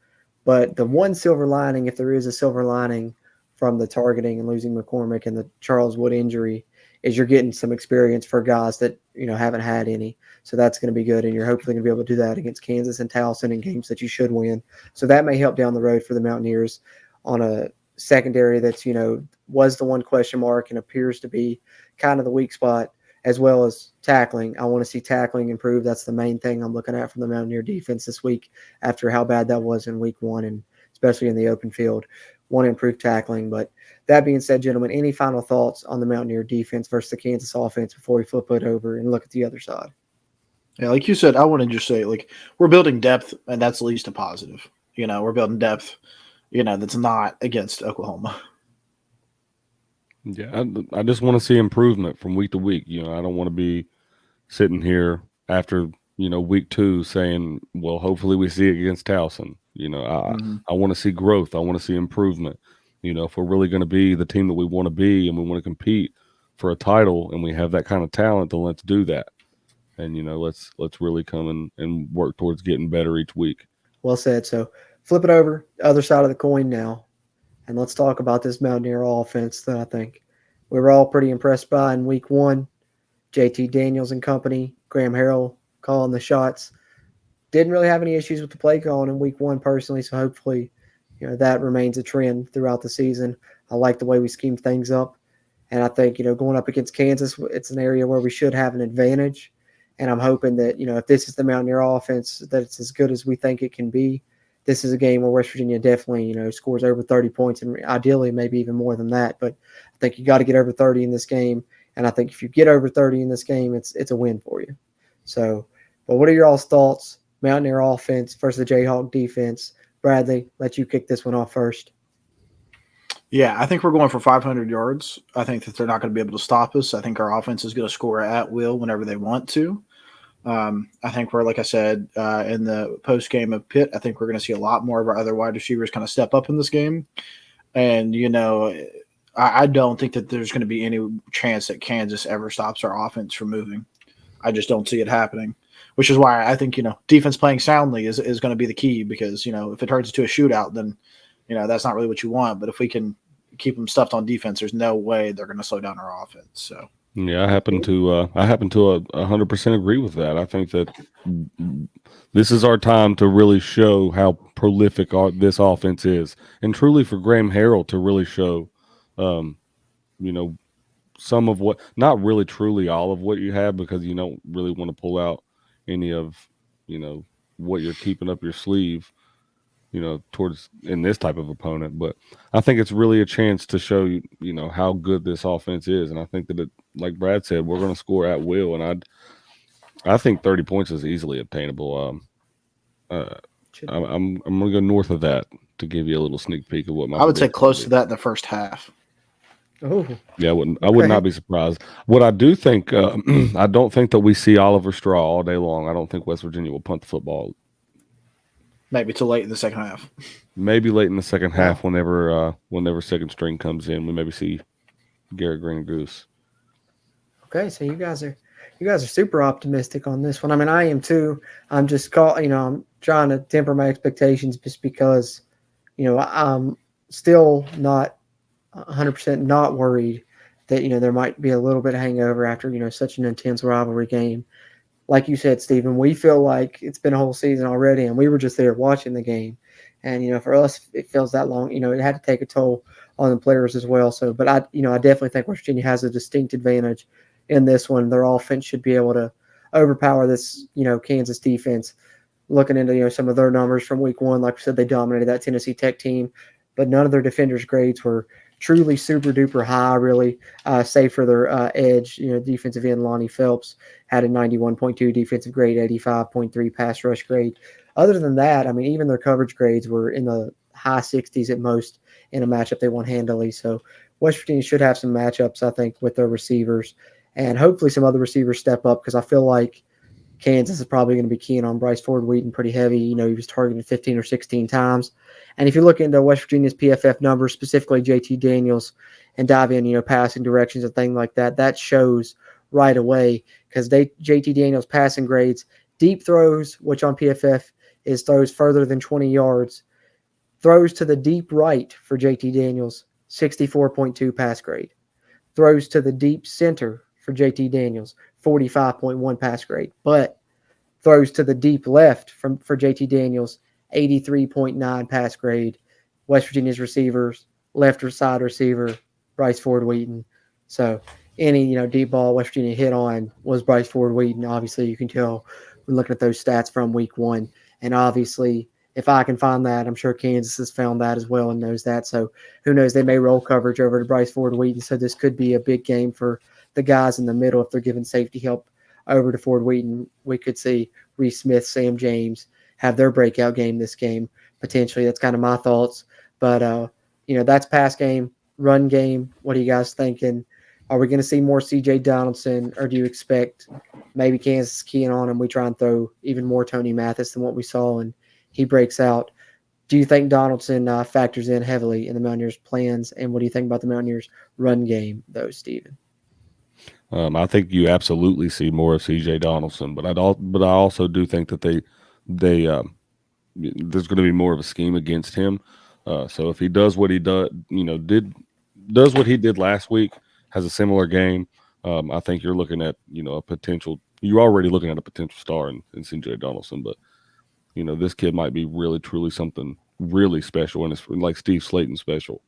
But the one silver lining, if there is a silver lining from the targeting and losing McCormick and the Charles Wood injury, is you're getting some experience for guys that haven't had any. So that's going to be good, and you're hopefully going to be able to do that against Kansas and Towson in games that you should win. So that may help down the road for the Mountaineers on a secondary that's, was the one question mark and appears to be kind of the weak spot, as well as tackling. I want to see tackling improve. That's the main thing I'm looking at from the Mountaineer defense this week after how bad that was in week 1, and especially in the open field. Want to improve tackling. But that being said, gentlemen, any final thoughts on the Mountaineer defense versus the Kansas offense before we flip it over and look at the other side? Yeah, like you said, I want to just say, we're building depth, and that's at least a positive. We're building depth, that's not against Oklahoma. Yeah, I just want to see improvement from week to week. I don't want to be sitting here after, week 2 saying, well, hopefully we see it against Towson. I want to see growth. I want to see improvement. If we're really going to be the team that we want to be and we want to compete for a title and we have that kind of talent, then let's do that. And, let's really come and work towards getting better each week. Well said. So flip it over, other side of the coin now, and let's talk about this Mountaineer offense that I think we were all pretty impressed by in week 1. JT Daniels and company, Graham Harrell calling the shots. Didn't really have any issues with the play calling in week 1 personally, so hopefully, that remains a trend throughout the season. I like the way we schemed things up, and I think, going up against Kansas, it's an area where we should have an advantage, and I'm hoping that, if this is the Mountaineer offense, that it's as good as we think it can be. This is a game where West Virginia definitely, scores over 30 points, and ideally maybe even more than that, but I think you got to get over 30 in this game, and I think if you get over 30 in this game, it's a win for you. So, but what are your all's thoughts? Mountaineer offense versus the Jayhawk defense. Bradley, let you kick this one off first. Yeah, I think we're going for 500 yards. I think that they're not going to be able to stop us. I think our offense is going to score at will whenever they want to. I think we're, like I said, in the post game of Pitt, I think we're going to see a lot more of our other wide receivers kind of step up in this game. And, I don't think that there's going to be any chance that Kansas ever stops our offense from moving. I just don't see it happening, which is why I think, defense playing soundly is going to be the key because, if it turns into a shootout, then, that's not really what you want. But if we can keep them stuffed on defense, there's no way they're going to slow down our offense. So. Yeah, I happen to 100% agree with that. I think that this is our time to really show how prolific this offense is, and truly for Graham Harrell to really show, some of what, not really truly all of what you have, because you don't really want to pull out any of, what you're keeping up your sleeve, towards in this type of opponent. But I think it's really a chance to show you, how good this offense is. And I think that like Brad said, we're going to score at will. And I think 30 points is easily obtainable. I'm going to go north of that to give you a little sneak peek of what I would say close to that in the first half. Oh, yeah, I would not be surprised. What I do think, I don't think that we see Oliver Straw all day long. I don't think West Virginia will punt the football. Maybe till late in the second half. Maybe late in the second half, whenever second string comes in, we maybe see Garrett Green Goose. Okay, so you guys are super optimistic on this one. I mean, I am too. I'm just I'm trying to temper my expectations just because, I'm still not 100% not worried that, there might be a little bit of hangover after, such an intense rivalry game. Like you said, Stephen, we feel like it's been a whole season already, and we were just there watching the game. And, for us, it feels that long. It had to take a toll on the players as well. So, but I definitely think West Virginia has a distinct advantage in this one. Their offense should be able to overpower this, Kansas defense. Looking into, some of their numbers from week 1, like we said, they dominated that Tennessee Tech team, but none of their defenders' grades were truly super duper high, really, save for their edge. Defensive end Lonnie Phelps had a 91.2 defensive grade, 85.3 pass rush grade. Other than that, I mean, even their coverage grades were in the high 60s at most in a matchup they won handily. So West Virginia should have some matchups, I think, with their receivers, and hopefully some other receivers step up, because I feel like Kansas is probably going to be keying on Bryce Ford-Wheaton pretty heavy. He was targeted 15 or 16 times. And if you look into West Virginia's PFF numbers, specifically JT Daniels, and dive in, passing directions and things like that, that shows right away, because JT Daniels' passing grades, deep throws, which on PFF is throws further than 20 yards, throws to the deep right for JT Daniels, 64.2 pass grade. Throws to the deep center for JT Daniels, 45.1 pass grade. But throws to the deep left for JT Daniels, 83.9 pass grade. West Virginia's receivers left side receiver, Bryce Ford Wheaton. So any deep ball West Virginia hit on was Bryce Ford Wheaton. Obviously, you can tell when looking at those stats from week 1. And obviously, if I can find that, I'm sure Kansas has found that as well and knows that. So who knows? They may roll coverage over to Bryce Ford Wheaton. So this could be a big game for the guys in the middle if they're giving safety help over to Ford Wheaton. We could see Reese Smith, Sam James have their breakout game this game potentially. That's kind of my thoughts. But that's pass game, run game. What are you guys thinking? Are we going to see more C.J. Donaldson, or do you expect maybe Kansas keying on him? We try and throw even more Tony Mathis than what we saw, and he breaks out. Do you think Donaldson factors in heavily in the Mountaineers' plans? And what do you think about the Mountaineers' run game, though, Steven? I think you absolutely see more of C.J. Donaldson, but I also do think that they there's going to be more of a scheme against him. So if he does what he does what he did last week, has a similar game, I think you're looking at a potential. You're already looking at a potential star in C.J. Donaldson, but this kid might be really truly something really special, and it's like Steve Slayton special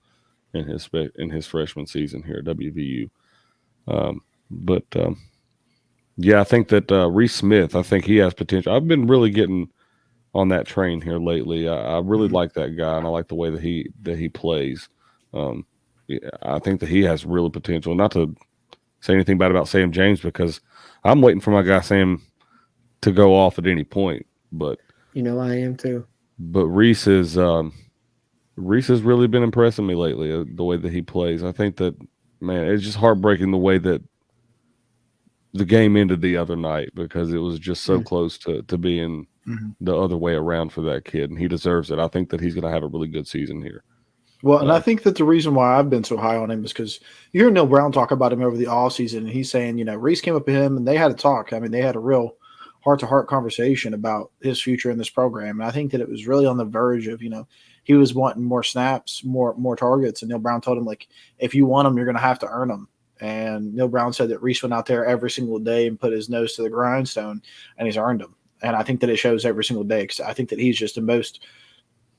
in his freshman season here at WVU. Yeah, I think that Reese Smith, I think he has potential. I've been really getting on that train here lately. I really like that guy, and I like the way that he plays. I think that he has real potential. Not to say anything bad about Sam James, because I'm waiting for my guy Sam to go off at any point. But I am too. But Reese has really been impressing me lately. The way that he plays, I think that, man, it's just heartbreaking the way that the game ended the other night, because it was just so close to being the other way around for that kid, and he deserves it. I think that he's going to have a really good season here. Well, and I think that the reason why I've been so high on him is because you hear Neil Brown talk about him over the offseason, and he's saying, Reese came up to him and they had a talk. I mean, they had a real heart-to-heart conversation about his future in this program. And I think that it was really on the verge of, he was wanting more snaps, more targets. And Neil Brown told him, like, if you want them, you're going to have to earn them. And Neil Brown said that Reese went out there every single day and put his nose to the grindstone, and he's earned them. And I think that it shows every single day, because I think that he's just the most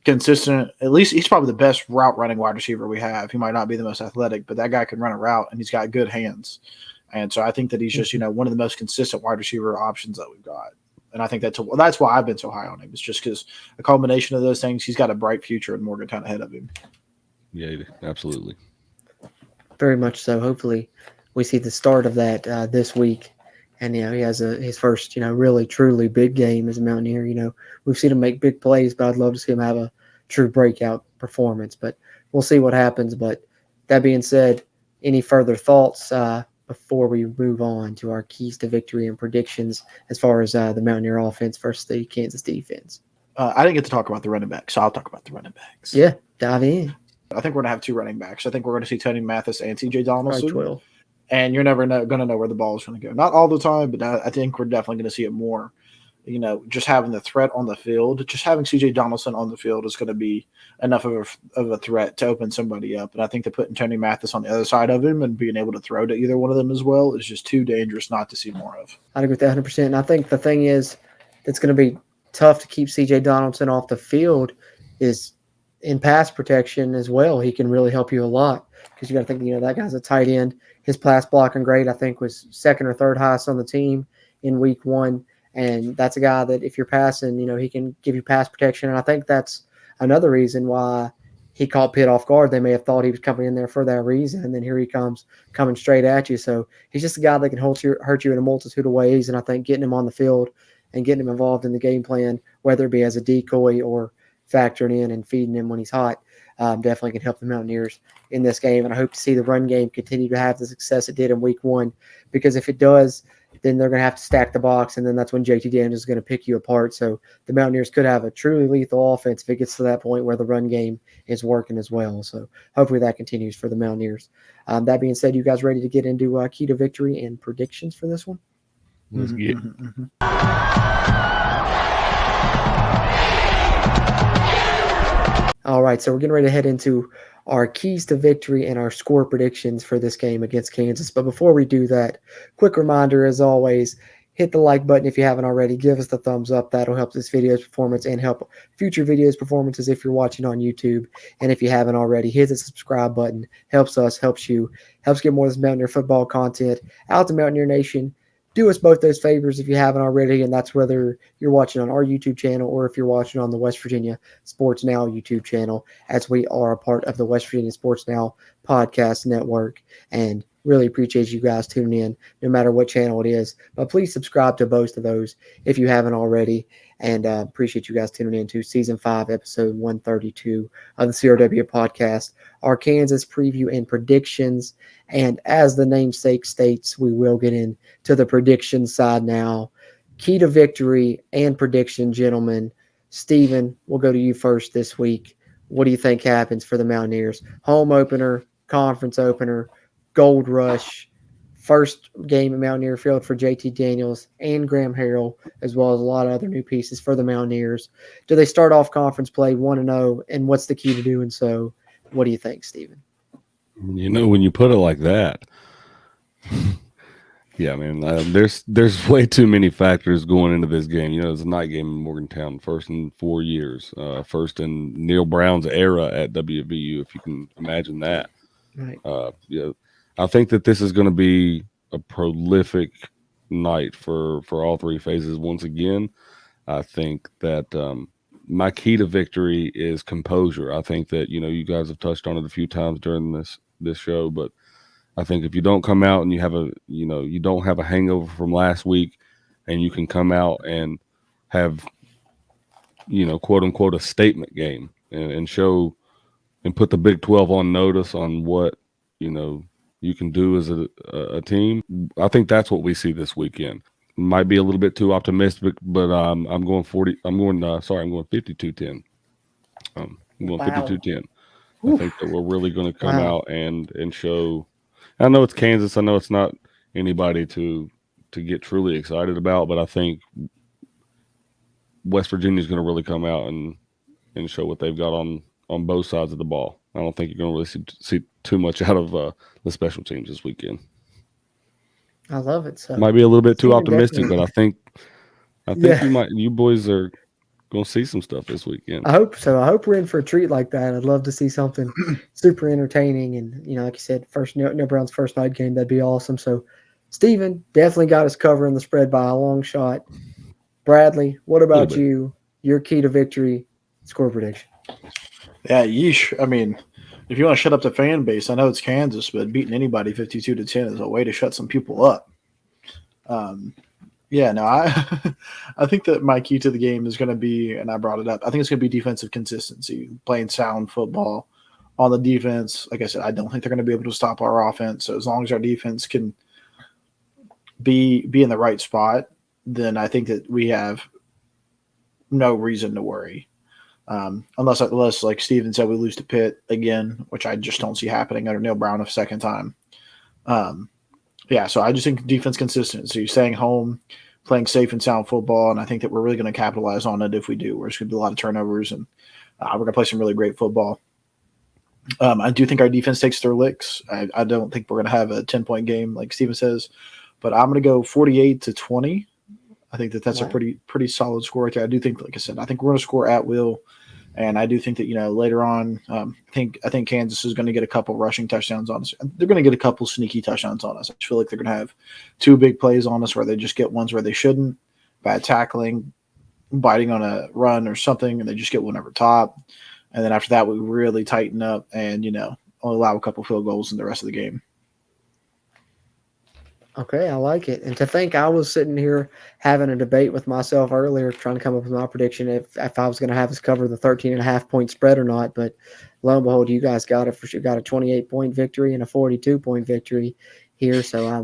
consistent. At least he's probably the best route running wide receiver we have. He might not be the most athletic, but that guy can run a route, and he's got good hands. And so I think that he's just, one of the most consistent wide receiver options that we've got. And I think that's why I've been so high on him. It's just because a combination of those things, he's got a bright future in Morgantown ahead of him. Yeah, absolutely. Very much so. Hopefully we see the start of that this week. And, he has his first, really, truly big game as a Mountaineer. We've seen him make big plays, but I'd love to see him have a true breakout performance. But we'll see what happens. But that being said, any further thoughts before we move on to our keys to victory and predictions as far as the Mountaineer offense versus the Kansas defense? I didn't get to talk about the running backs, so I'll talk about the running backs. Yeah, dive in. I think we're going to have 2 running backs. I think we're going to see Tony Mathis and C.J. Donaldson. Probably 12. And you're never going to know where the ball is going to go. Not all the time, but I think we're definitely going to see it more. Just having the threat on the field, just having C.J. Donaldson on the field is going to be enough of a threat to open somebody up. And I think that putting Tony Mathis on the other side of him and being able to throw to either one of them as well is just too dangerous not to see more of. I'd agree with that 100%. And I think the thing is that's going to be tough to keep C.J. Donaldson off the field is in pass protection as well. He can really help you a lot, because you got to think, that guy's a tight end. His pass blocking grade, I think, was second or third highest on the team in week 1. And that's a guy that if you're passing, he can give you pass protection. And I think that's another reason why he caught Pitt off guard. They may have thought he was coming in there for that reason. And then here he comes coming straight at you. So he's just a guy that can hurt you in a multitude of ways. And I think getting him on the field and getting him involved in the game plan, whether it be as a decoy or factoring in and feeding him when he's hot, definitely can help the Mountaineers in this game. And I hope to see the run game continue to have the success it did in week 1, because if it does, then they're going to have to stack the box, and then that's when JT Daniels is going to pick you apart. So the Mountaineers could have a truly lethal offense if it gets to that point where the run game is working as well. So hopefully that continues for the Mountaineers. That being said, you guys ready to get into key to victory and predictions for this one? Let's get All right, so we're getting ready to head into our keys to victory and our score predictions for this game against Kansas. But before we do that, quick reminder, as always, hit the like button if you haven't already. Give us the thumbs up. That'll help this video's performance and help future videos performances if you're watching on YouTube. And if you haven't already, hit the subscribe button. Helps us, helps you, helps get more of this Mountaineer football content out to Mountaineer Nation. Do us both those favors if you haven't already, and that's whether you're watching on our YouTube channel or if you're watching on the West Virginia Sports Now YouTube channel, as we are a part of the West Virginia Sports Now podcast network. And really appreciate you guys tuning in, no matter what channel it is. But please subscribe to both of those if you haven't already. And appreciate you guys tuning in to Season 5, Episode 132 of the CRW podcast, our Kansas preview and predictions. And as the namesake states, we will get into the prediction side now. Key to victory and prediction, gentlemen. Steven, we'll go to you first this week. What do you think happens for the Mountaineers? Home opener, conference opener, Gold Rush, first game at Mountaineer Field for JT Daniels and Graham Harrell, as well as a lot of other new pieces for the Mountaineers. Do they start off conference play 1-0, and what's the key to doing so? What do you think, Steven? When you put it like that, yeah, man, there's way too many factors going into this game. It's a night game in Morgantown, first in 4 years, first in Neil Brown's era at WVU, if you can imagine that. Right. I think that this is going to be a prolific night for all three phases. Once again, I think that my key to victory is composure. I think that, you guys have touched on it a few times during this show, but I think if you don't come out and you have you don't have a hangover from last week, and you can come out and have, quote unquote, a statement game and show and put the Big 12 on notice on what, you can do as a team. I think that's what we see this weekend. Might be a little bit too optimistic, but I'm going 52-10. I'm going 52-10. I think that we're really going to come out and show. I know it's Kansas. I know it's not anybody to get truly excited about, but I think West Virginia is going to really come out and show what they've got on both sides of the ball. I don't think you're going to really see too much out of the special teams this weekend. I love it. So might be a little bit too optimistic, but I think you boys are going to see some stuff this weekend. I hope so. I hope we're in for a treat like that. I'd love to see something super entertaining, and like you said, first Neil Brown's first night game, that'd be awesome. So Steven definitely got us covering the spread by a long shot. Bradley, what about you? Your key to victory, score prediction. Yeah, yeesh. I mean, if you want to shut up the fan base, I know it's Kansas, but beating anybody 52-10 is a way to shut some people up. I think that my key to the game is going to be, and I brought it up, I think it's going to be defensive consistency, playing sound football on the defense. Like I said, I don't think they're going to be able to stop our offense. So as long as our defense can be in the right spot, then I think that we have no reason to worry. Unless, like Steven said, we lose to Pitt again, which I just don't see happening under Neil Brown a second time. So I just think defense consistency, staying home, playing safe and sound football, and I think that we're really going to capitalize on it if we do. We're just going to do a lot of turnovers, and we're going to play some really great football. I do think our defense takes their licks. I don't think we're going to have a 10-point game like Steven says, but I'm going to go 48-20. I think that's a pretty solid score right there. I do think, like I said, I think we're going to score at will. And I do think that, later on, I think Kansas is going to get a couple rushing touchdowns on us. They're going to get a couple sneaky touchdowns on us. I just feel like they're going to have two big plays on us where they just get ones where they shouldn't, bad tackling, biting on a run or something, and they just get one over top. And then after that, we really tighten up and, only allow a couple field goals in the rest of the game. Okay, I like it. And to think I was sitting here having a debate with myself earlier, trying to come up with my prediction if I was going to have us cover the 13.5-point spread or not. But lo and behold, you guys got it for sure. Got a 28-point victory and a 42-point victory here. So I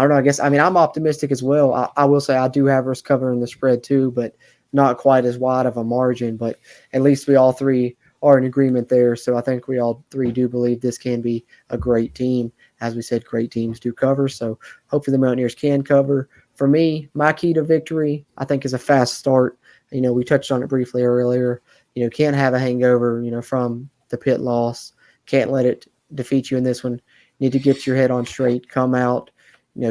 don't know. I guess, I'm optimistic as well. I will say I do have us covering the spread too, but not quite as wide of a margin. But at least we all three are in agreement there. So I think we all three do believe this can be a great team. As we said, great teams do cover, so hopefully the Mountaineers can cover. For me, my key to victory, I think, is a fast start. We touched on it briefly earlier. Can't have a hangover, from the Pitt loss. Can't let it defeat you in this one. Need to get your head on straight, come out,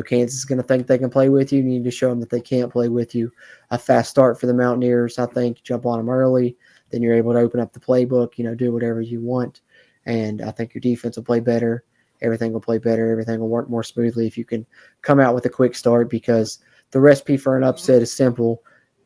Kansas is going to think they can play with you. You need to show them that they can't play with you. A fast start for the Mountaineers, I think. Jump on them early. Then you're able to open up the playbook, do whatever you want. And I think your defense will play better. Everything will play better. Everything will work more smoothly if you can come out with a quick start, because the recipe for an upset is simple.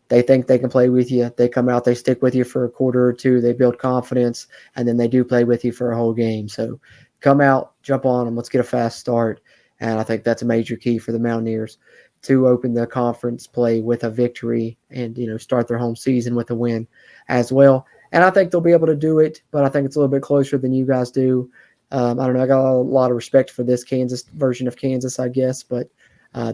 They think they can play with you. They come out, they stick with you for a quarter or two. They build confidence, and then they do play with you for a whole game. So come out, jump on them. Let's get a fast start. And I think that's a major key for the Mountaineers to open the conference play with a victory and, start their home season with a win as well. And I think they'll be able to do it, but I think it's a little bit closer than you guys do. I don't know. I got a lot of respect for this Kansas version of Kansas, I guess, but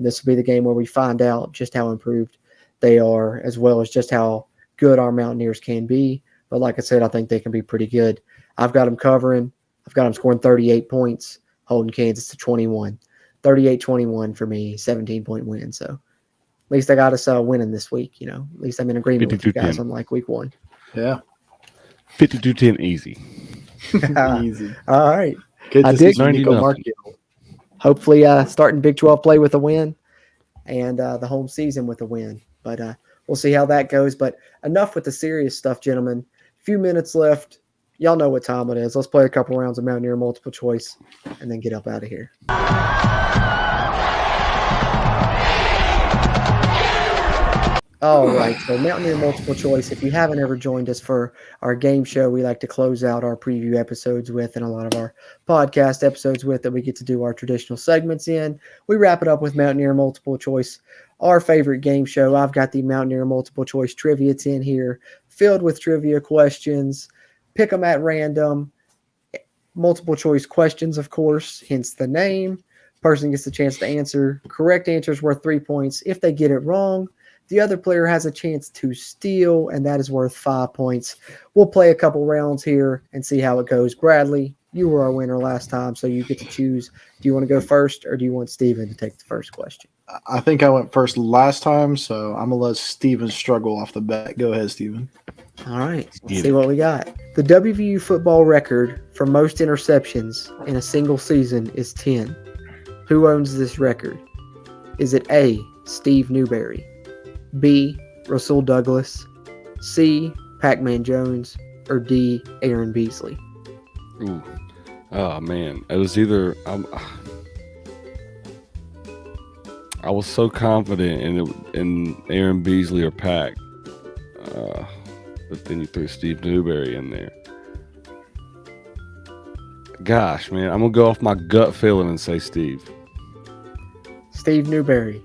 this will be the game where we find out just how improved they are, as well as just how good our Mountaineers can be. But like I said, I think they can be pretty good. I've got them covering. I've got them scoring 38 points, holding Kansas to 21. 38-21 for me, 17-point win. So at least I got us winning this week. At least I'm in agreement with you guys, unlike week one. Yeah. 52-10 easy. Easy. All right. Good to see Nico Markio. Hopefully starting Big 12 play with a win and the home season with a win. But we'll see how that goes. But enough with the serious stuff, gentlemen. A few minutes left. Y'all know what time it is. Let's play a couple rounds of Mountaineer multiple choice and then get up out of here. All right, so Mountaineer multiple choice. If you haven't ever joined us for our game show, we like to close out our preview episodes with, and a lot of our podcast episodes with, that we get to do our traditional segments in. We wrap it up with Mountaineer multiple choice, our favorite game show. I've got the Mountaineer multiple choice trivia tin here, filled with trivia questions. Pick them at random. Multiple choice questions, of course, hence the name. Person gets the chance to answer. Correct answer is worth 3 points. If they get it wrong, the other player has a chance to steal, and that is worth 5 points. We'll play a couple rounds here and see how it goes. Bradley, you were our winner last time, so you get to choose. Do you want to go first, or do you want Steven to take the first question? I think I went first last time, so I'm going to let Steven struggle off the bat. Go ahead, Steven. All right, let's see what we got. The WVU football record for most interceptions in a single season is 10. Who owns this record? Is it A, Steve Newberry, B, Rasul Douglas, C, Pac-Man Jones, or D, Aaron Beasley? Ooh. Oh, man. It was either I was so confident in Aaron Beasley or Pac. But then you threw Steve Newberry in there. Gosh, man, I'm going to go off my gut feeling and say Steve. Steve Newberry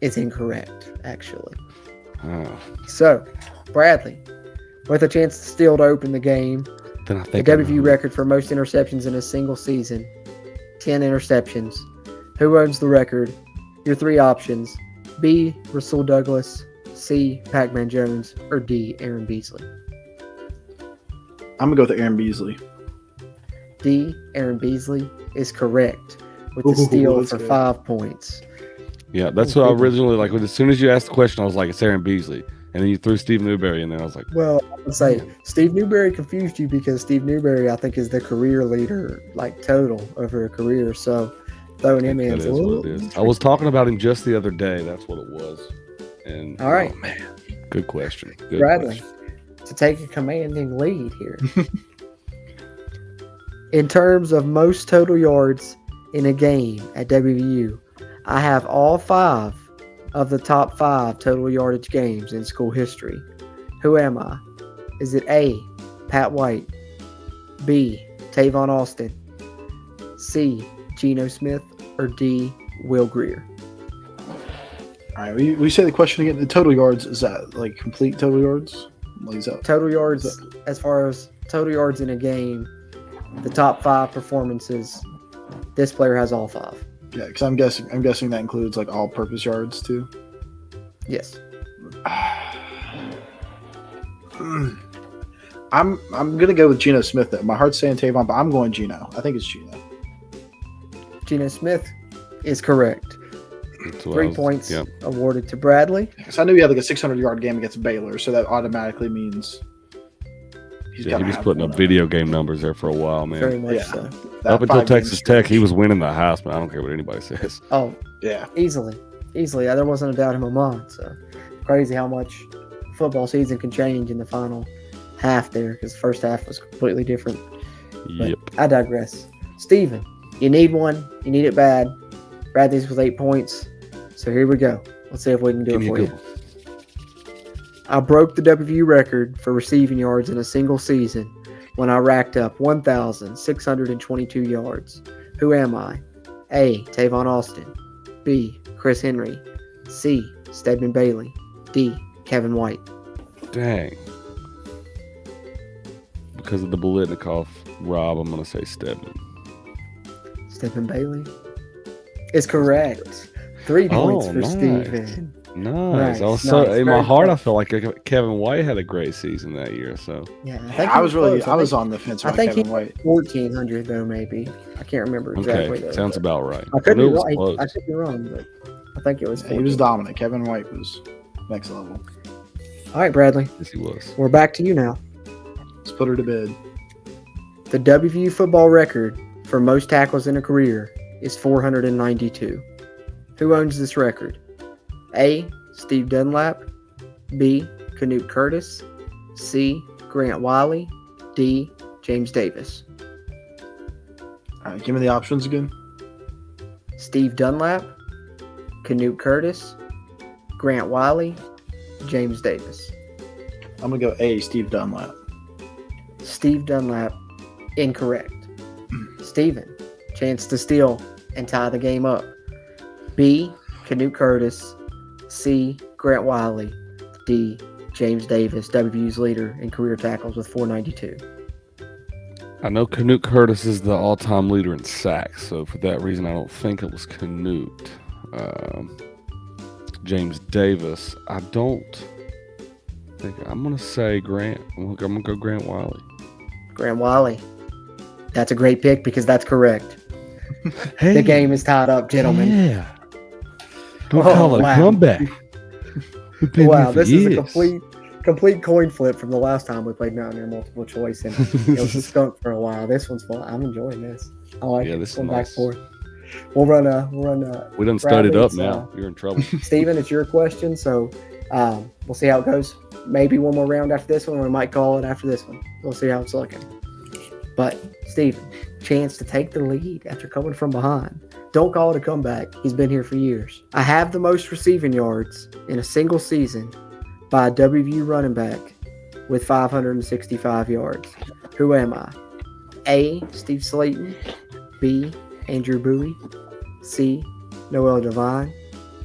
is incorrect, actually. Oh. So, Bradley, with a chance to steal to open the game, Then I think the WVU record for most interceptions in a single season, 10 interceptions. Who owns the record? Your three options: B, Rasul Douglas, C, Pac-Man Jones, or D, Aaron Beasley. I'm going to go with Aaron Beasley. D, Aaron Beasley is correct with the steal for 5 points. Yeah, that's what I originally, like, as soon as you asked the question, I was like, it's Aaron Beasley. And then you threw Steve Newberry in there. I was like, well, I would say Steve Newberry confused you because Steve Newberry, I think, is the career leader, like total over a career. So throwing him in is a little. I was talking about him just the other day. That's what it was. And all right, oh, man, good question. Good Bradley, question. to take a commanding lead here. In terms of most total yards in a game at WVU, I have all 5 of the top 5 total yardage games in school history. Who am I? Is it A, Pat White, B, Tavon Austin, C, Geno Smith, or D, Will Greer? All right, we say the question again. The total yards, is that like complete total yards? Like, is that, total yards, as far as total yards in a game, the top 5 performances, this player has all 5. Yeah, because I'm guessing that includes like all-purpose yards too. Yes. I'm gonna go with Geno Smith though. My heart's saying Tavon, but I'm going Geno. I think it's Geno. Geno Smith is correct. 3 points awarded to Bradley. So I knew he had like a 600-yard game against Baylor, so that automatically means He's he was putting up video game numbers there for a while, man. Very much so. Up until Texas Tech, he was winning the Heisman. I don't care what anybody says. Oh, yeah. Easily. Yeah, there wasn't a doubt in my mind. So crazy how much football season can change in the final half there, because the first half was completely different. But Yep. I digress. Steven, you need one. You need it bad. Bradley's with 8 points. So here we go. Let's see if we can do it for you. I broke the WVU record for receiving yards in a single season when I racked up 1,622 yards. Who am I? A. Tavon Austin. B. Chris Henry. C. Stedman Bailey. D. Kevin White. Dang. Because of the Bolitnikov rob, I'm going to say Stedman. Stedman Bailey is correct. 3 points for nice. Steven. Nice. In my heart, I felt like Kevin White had a great season that year. So yeah, I was on the fence about Kevin White. 1,400 though, maybe. I can't remember exactly. Okay, sounds about right. I could be right. I could be wrong, but I think it was. He was dominant. Kevin White was next level. All right, Bradley. Yes, he was. We're back to you now. Let's put her to bed. The WVU football record for most tackles in a career is 492. Who owns this record? A. Steve Dunlap. B. Canute Curtis. C. Grant Wiley. D. James Davis. All right, give me the options again. Steve Dunlap. Canute Curtis. Grant Wiley. James Davis. I'm going to go A. Steve Dunlap. Steve Dunlap. Incorrect. Steven. Chance to steal and tie the game up. B. Canute Curtis. C. Grant Wiley. D. James Davis, WVU's leader in career tackles with 492. I know Canute Curtis is the all-time leader in sacks, so for that reason, I don't think it was Canute. James Davis, I don't think. I'm going to say Grant. I'm going to go Grant Wiley. Grant Wiley. That's a great pick because that's correct. Hey, the game is tied up, gentlemen. Yeah. Don't call it a comeback. Wow, this is a complete coin flip from the last time we played Mountaineer multiple choice, and it was a skunk for a while. This one's fun. I'm enjoying this. I like it. This is nice. Back and forth. We'll run. We done studied up now. You're in trouble. Steven, it's your question, so we'll see how it goes. Maybe one more round after this one. We might call it after this one. We'll see how it's looking. But Steven, chance to take the lead after coming from behind. Don't call it a comeback. He's been here for years. I have the most receiving yards in a single season by a WVU running back with 565 yards. Who am I? A. Steve Slayton. B. Andrew Bowie. C. Noel Devine.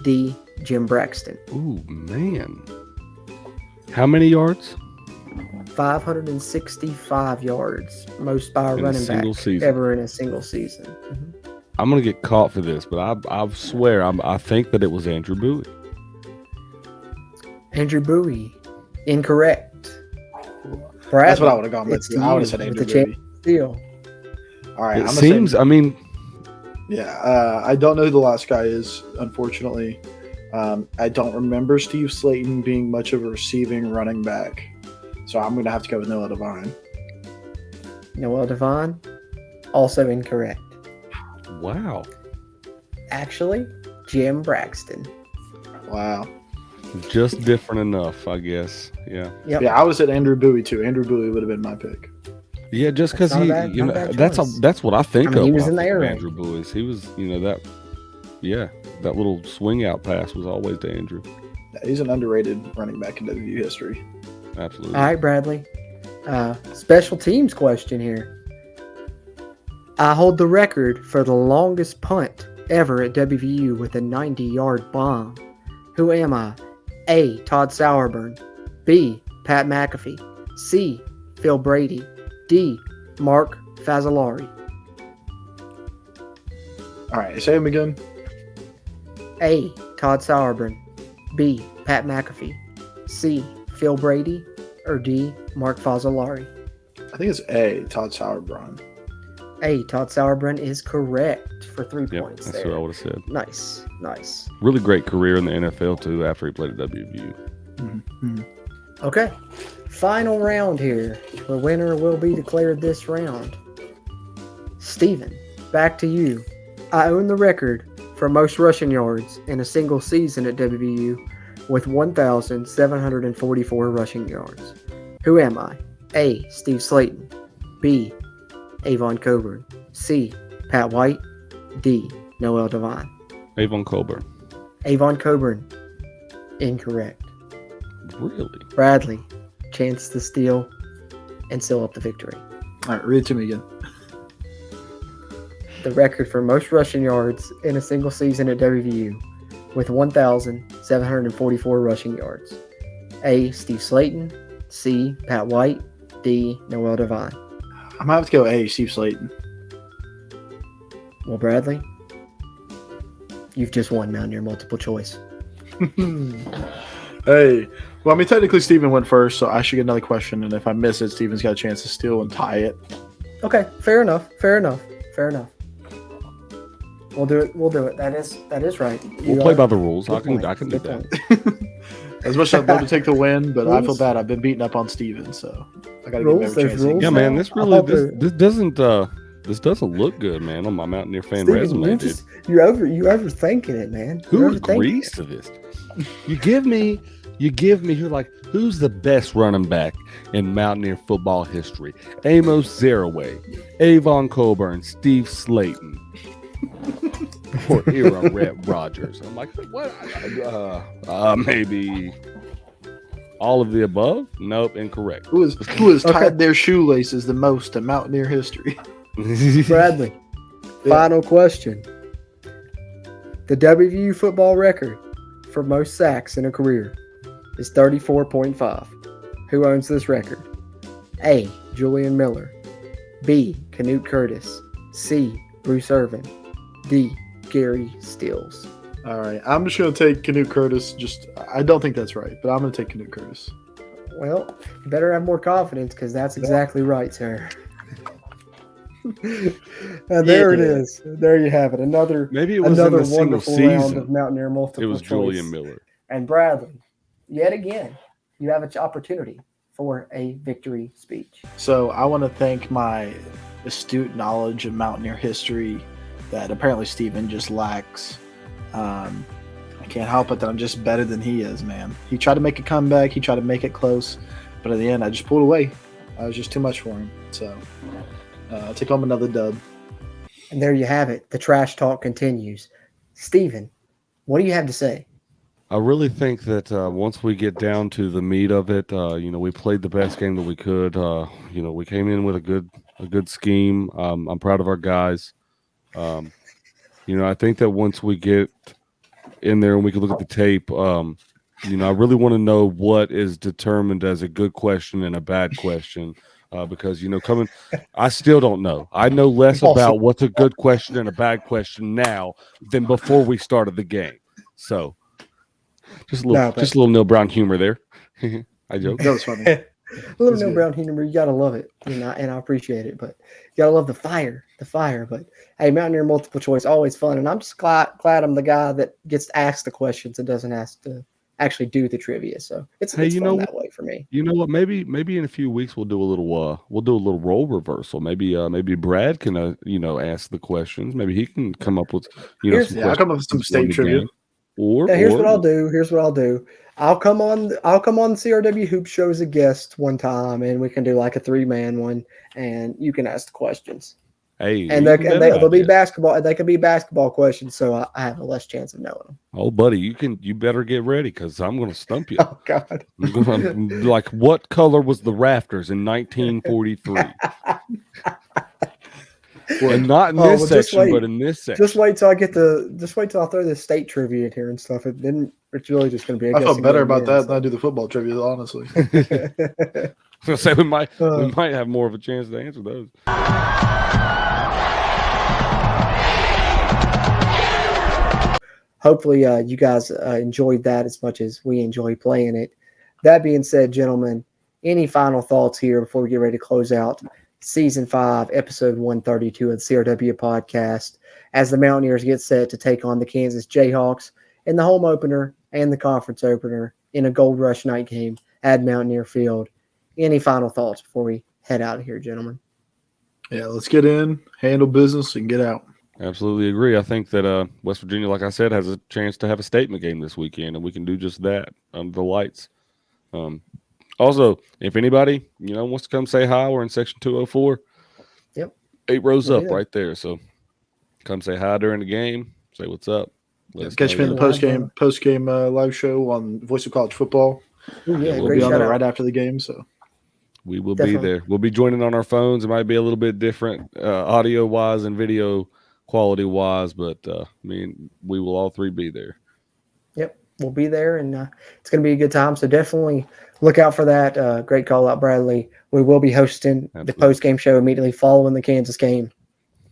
D. Jim Braxton. Ooh, man. How many yards? 565 yards. Most by a running back ever in a single season. Mm-hmm. I'm going to get caught for this, but I swear I think that it was Andrew Bowie. Andrew Bowie. Incorrect. Bradley, that's what I would have gone with. I would have said Andrew Bowie. Deal. All right. It seems, I mean. Yeah, I don't know who the last guy is, unfortunately. I don't remember Steve Slayton being much of a receiving running back. So I'm going to have to go with Noel Devine. Noel Devine? Also incorrect. Wow. Actually, Jim Braxton. Wow. Just different enough, I guess. Yeah. Yep. Yeah, I would have said Andrew Bowie too. Andrew Bowie would have been my pick. Yeah, just because that's what I think of. He was in the air. Andrew Bowie. He was, that little swing out pass was always to Andrew. Yeah, he's an underrated running back in WVU history. Absolutely. All right, Bradley. Special teams question here. I hold the record for the longest punt ever at WVU with a 90-yard bomb. Who am I? A. Todd Sauerburn. B. Pat McAfee. C. Phil Brady. D. Mark Fazzolari. All right, say him again. A. Todd Sauerburn. B. Pat McAfee. C. Phil Brady. Or D. Mark Fazzolari. I think it's A. Todd Sauerbrunn. A. Todd Sauerbrunn is correct for 3 points. That's there. what I would have said. Nice. Really great career in the NFL too after he played at WVU. Mm-hmm. Okay. Final round here. The winner will be declared this round. Steven, back to you. I own the record for most rushing yards in a single season at WVU with 1,744 rushing yards. Who am I? A. Steve Slayton. B. Avon Coburn. C. Pat White. D. Noel Devine. Avon Coburn. Avon Coburn. Incorrect. Really? Bradley. Chance to steal and seal up the victory. All right, read it to me again. The record for most rushing yards in a single season at WVU with 1,744 rushing yards. A. Steve Slayton. C. Pat White. D. Noel Devine. I'm going to have to go A, Steve Slayton. Well, Bradley, you've just won Mountaineer multiple choice. Hey. Well, I mean, technically Steven went first, so I should get another question, and if I miss it, Steven's got a chance to steal and tie it. Okay, fair enough. We'll do it. That is right. We'll play by the rules. I can do that. As much as I'd love to take the win, but I feel bad. I've been beating up on Steven, so I got to give him every chance. Yeah, man, this doesn't look good, man, on my Mountaineer fan Steven, resume, dude. You're overthinking it, man. Who agrees to this? You give me, you're like, who's the best running back in Mountaineer football history? Amos Zaraway, Avon Coburn, Steve Slayton, or Era Rhett Rogers. I'm like, what? Maybe all of the above? Nope, incorrect. Who has tied their shoelaces the most in Mountaineer history? Bradley, final question. The WVU football record for most sacks in a career is 34.5. Who owns this record? A. Julian Miller. B. Canute Curtis. C. Bruce Irvin. D. Gary Stills. All right, I'm just going to take Canute Curtis. I don't think that's right, but I'm going to take Canute Curtis. Well, you better have more confidence because that's exactly right, sir. There it is. There you have it. Another wonderful round of Mountaineer multiple choice. It was Julian Miller. And Bradley, yet again, you have an opportunity for a victory speech. So I want to thank my astute knowledge of Mountaineer history that apparently Steven just lacks. I can't help it that I'm just better than he is, man. He tried to make a comeback. He tried to make it close. But at the end, I just pulled away. I was just too much for him. So I'll take home another dub. And there you have it. The trash talk continues. Steven, what do you have to say? I really think that once we get down to the meat of it, we played the best game that we could. We came in with a good scheme. I'm proud of our guys. I think that once we get in there and we can look at the tape, I really want to know what is determined as a good question and a bad question. Because I still don't know. I know less about what's a good question and a bad question now than before we started the game. So, just a little Neil Brown humor there. I joke. That was funny. A little Neil Brown humor, you gotta love it, and I appreciate it. But you gotta love the fire. But hey, Mountaineer multiple choice, always fun, and I'm just glad I'm the guy that gets to ask the questions and doesn't have to actually do the trivia. So it's fun that way for me. You know what? Maybe in a few weeks we'll do a little role reversal. Maybe Brad can ask the questions. Maybe he can come up with I'll come up with some state trivia. Here's what I'll do. I'll come on CRW Hoop Show as a guest one time, and we can do like a 3-man one, and you can ask the questions. Hey, and they'll be basketball. They can be basketball questions, so I have a less chance of knowing them. Oh, buddy, you better get ready because I'm going to stump you. Oh God! Like, what color was the rafters in 1943? And not in this section, but in this section. Just wait till I throw the state trivia in here and stuff. Then it's really just going to be. I felt better about that than I do the football trivia, honestly. I was going to say we might have more of a chance to answer those. Hopefully, you guys enjoyed that as much as we enjoy playing it. That being said, gentlemen, any final thoughts here before we get ready to close out Season 5, Episode 132 of the CRW podcast, as the Mountaineers get set to take on the Kansas Jayhawks in the home opener and the conference opener in a Gold Rush night game at Mountaineer Field. any final thoughts before we head out of here, gentlemen? Yeah, let's get in, handle business, and get out. Absolutely agree. I think that West Virginia, like I said, has a chance to have a statement game this weekend, and we can do just that under the lights. Also, if anybody, wants to come say hi, we're in section 204. Yep. 8 rows up right there. So come say hi during the game. Say what's up. Catch me in the post game live show on Voice of College Football. Ooh, yeah, we'll be on there right after the game. So we will be there. We'll be joining on our phones. It might be a little bit different audio wise and video quality wise, but we will all three be there. Yep, we'll be there, and it's going to be a good time. So definitely look out for that. Great call out, Bradley. We will be hosting the post game show immediately following the Kansas game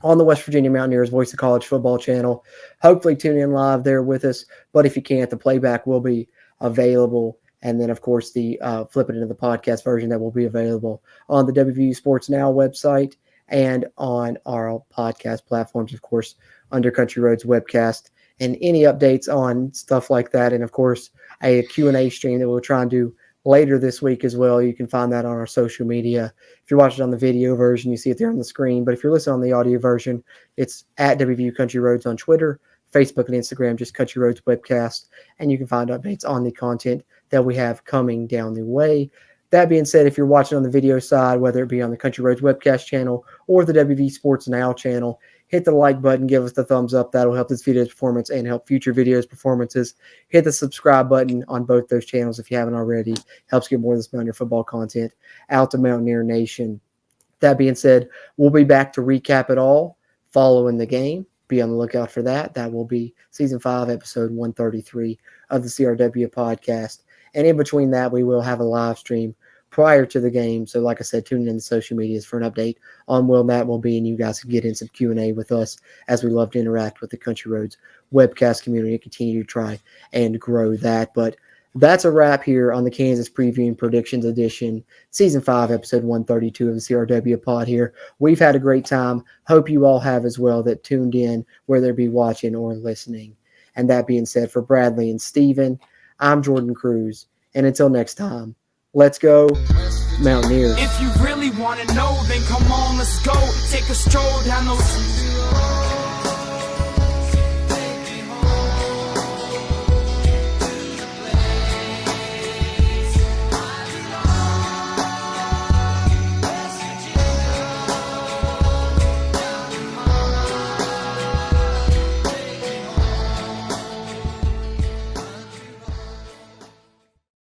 on the West Virginia Mountaineers Voice of College Football channel. Hopefully tune in live there with us, but if you can't, the playback will be available. And then, of course, the flip it into the podcast version that will be available on the WVU Sports Now website and on our podcast platforms, of course, under Country Roads Webcast, and any updates on stuff like that. And, of course, a Q&A stream that we'll try and do later this week as well. You can find that on our social media. If you're watching on the video version, you see it there on the screen. But if you're listening on the audio version, it's at WVU Country Roads on Twitter, Facebook, and Instagram, just Country Roads Webcast. And you can find updates on the content that we have coming down the way. That being said, if you're watching on the video side, whether it be on the Country Roads Webcast channel or the WV Sports Now channel, hit the like button, give us the thumbs up. That'll help this video's performance and help future videos' performances. Hit the subscribe button on both those channels if you haven't already. Helps get more of this Mountaineer football content out to Mountaineer Nation. That being said, we'll be back to recap it all following the game. Be on the lookout for that. That will be Season 5, Episode 133 of the CRW podcast. And in between that, we will have a live stream prior to the game. So like I said, tune in to social medias for an update on where that will be, and you guys can get in some Q&A with us, as we love to interact with the Country Roads webcast community and continue to try and grow that. But that's a wrap here on the Kansas Preview and Predictions Edition, Season 5, Episode 132 of the CRW pod here. We've had a great time. Hope you all have as well that tuned in, whether it be watching or listening. And that being said, for Bradley and Steven, I'm Jordan Cruz. And until next time, let's go Mountaineers. If you really want to know, then come on, let's go. Take a stroll down those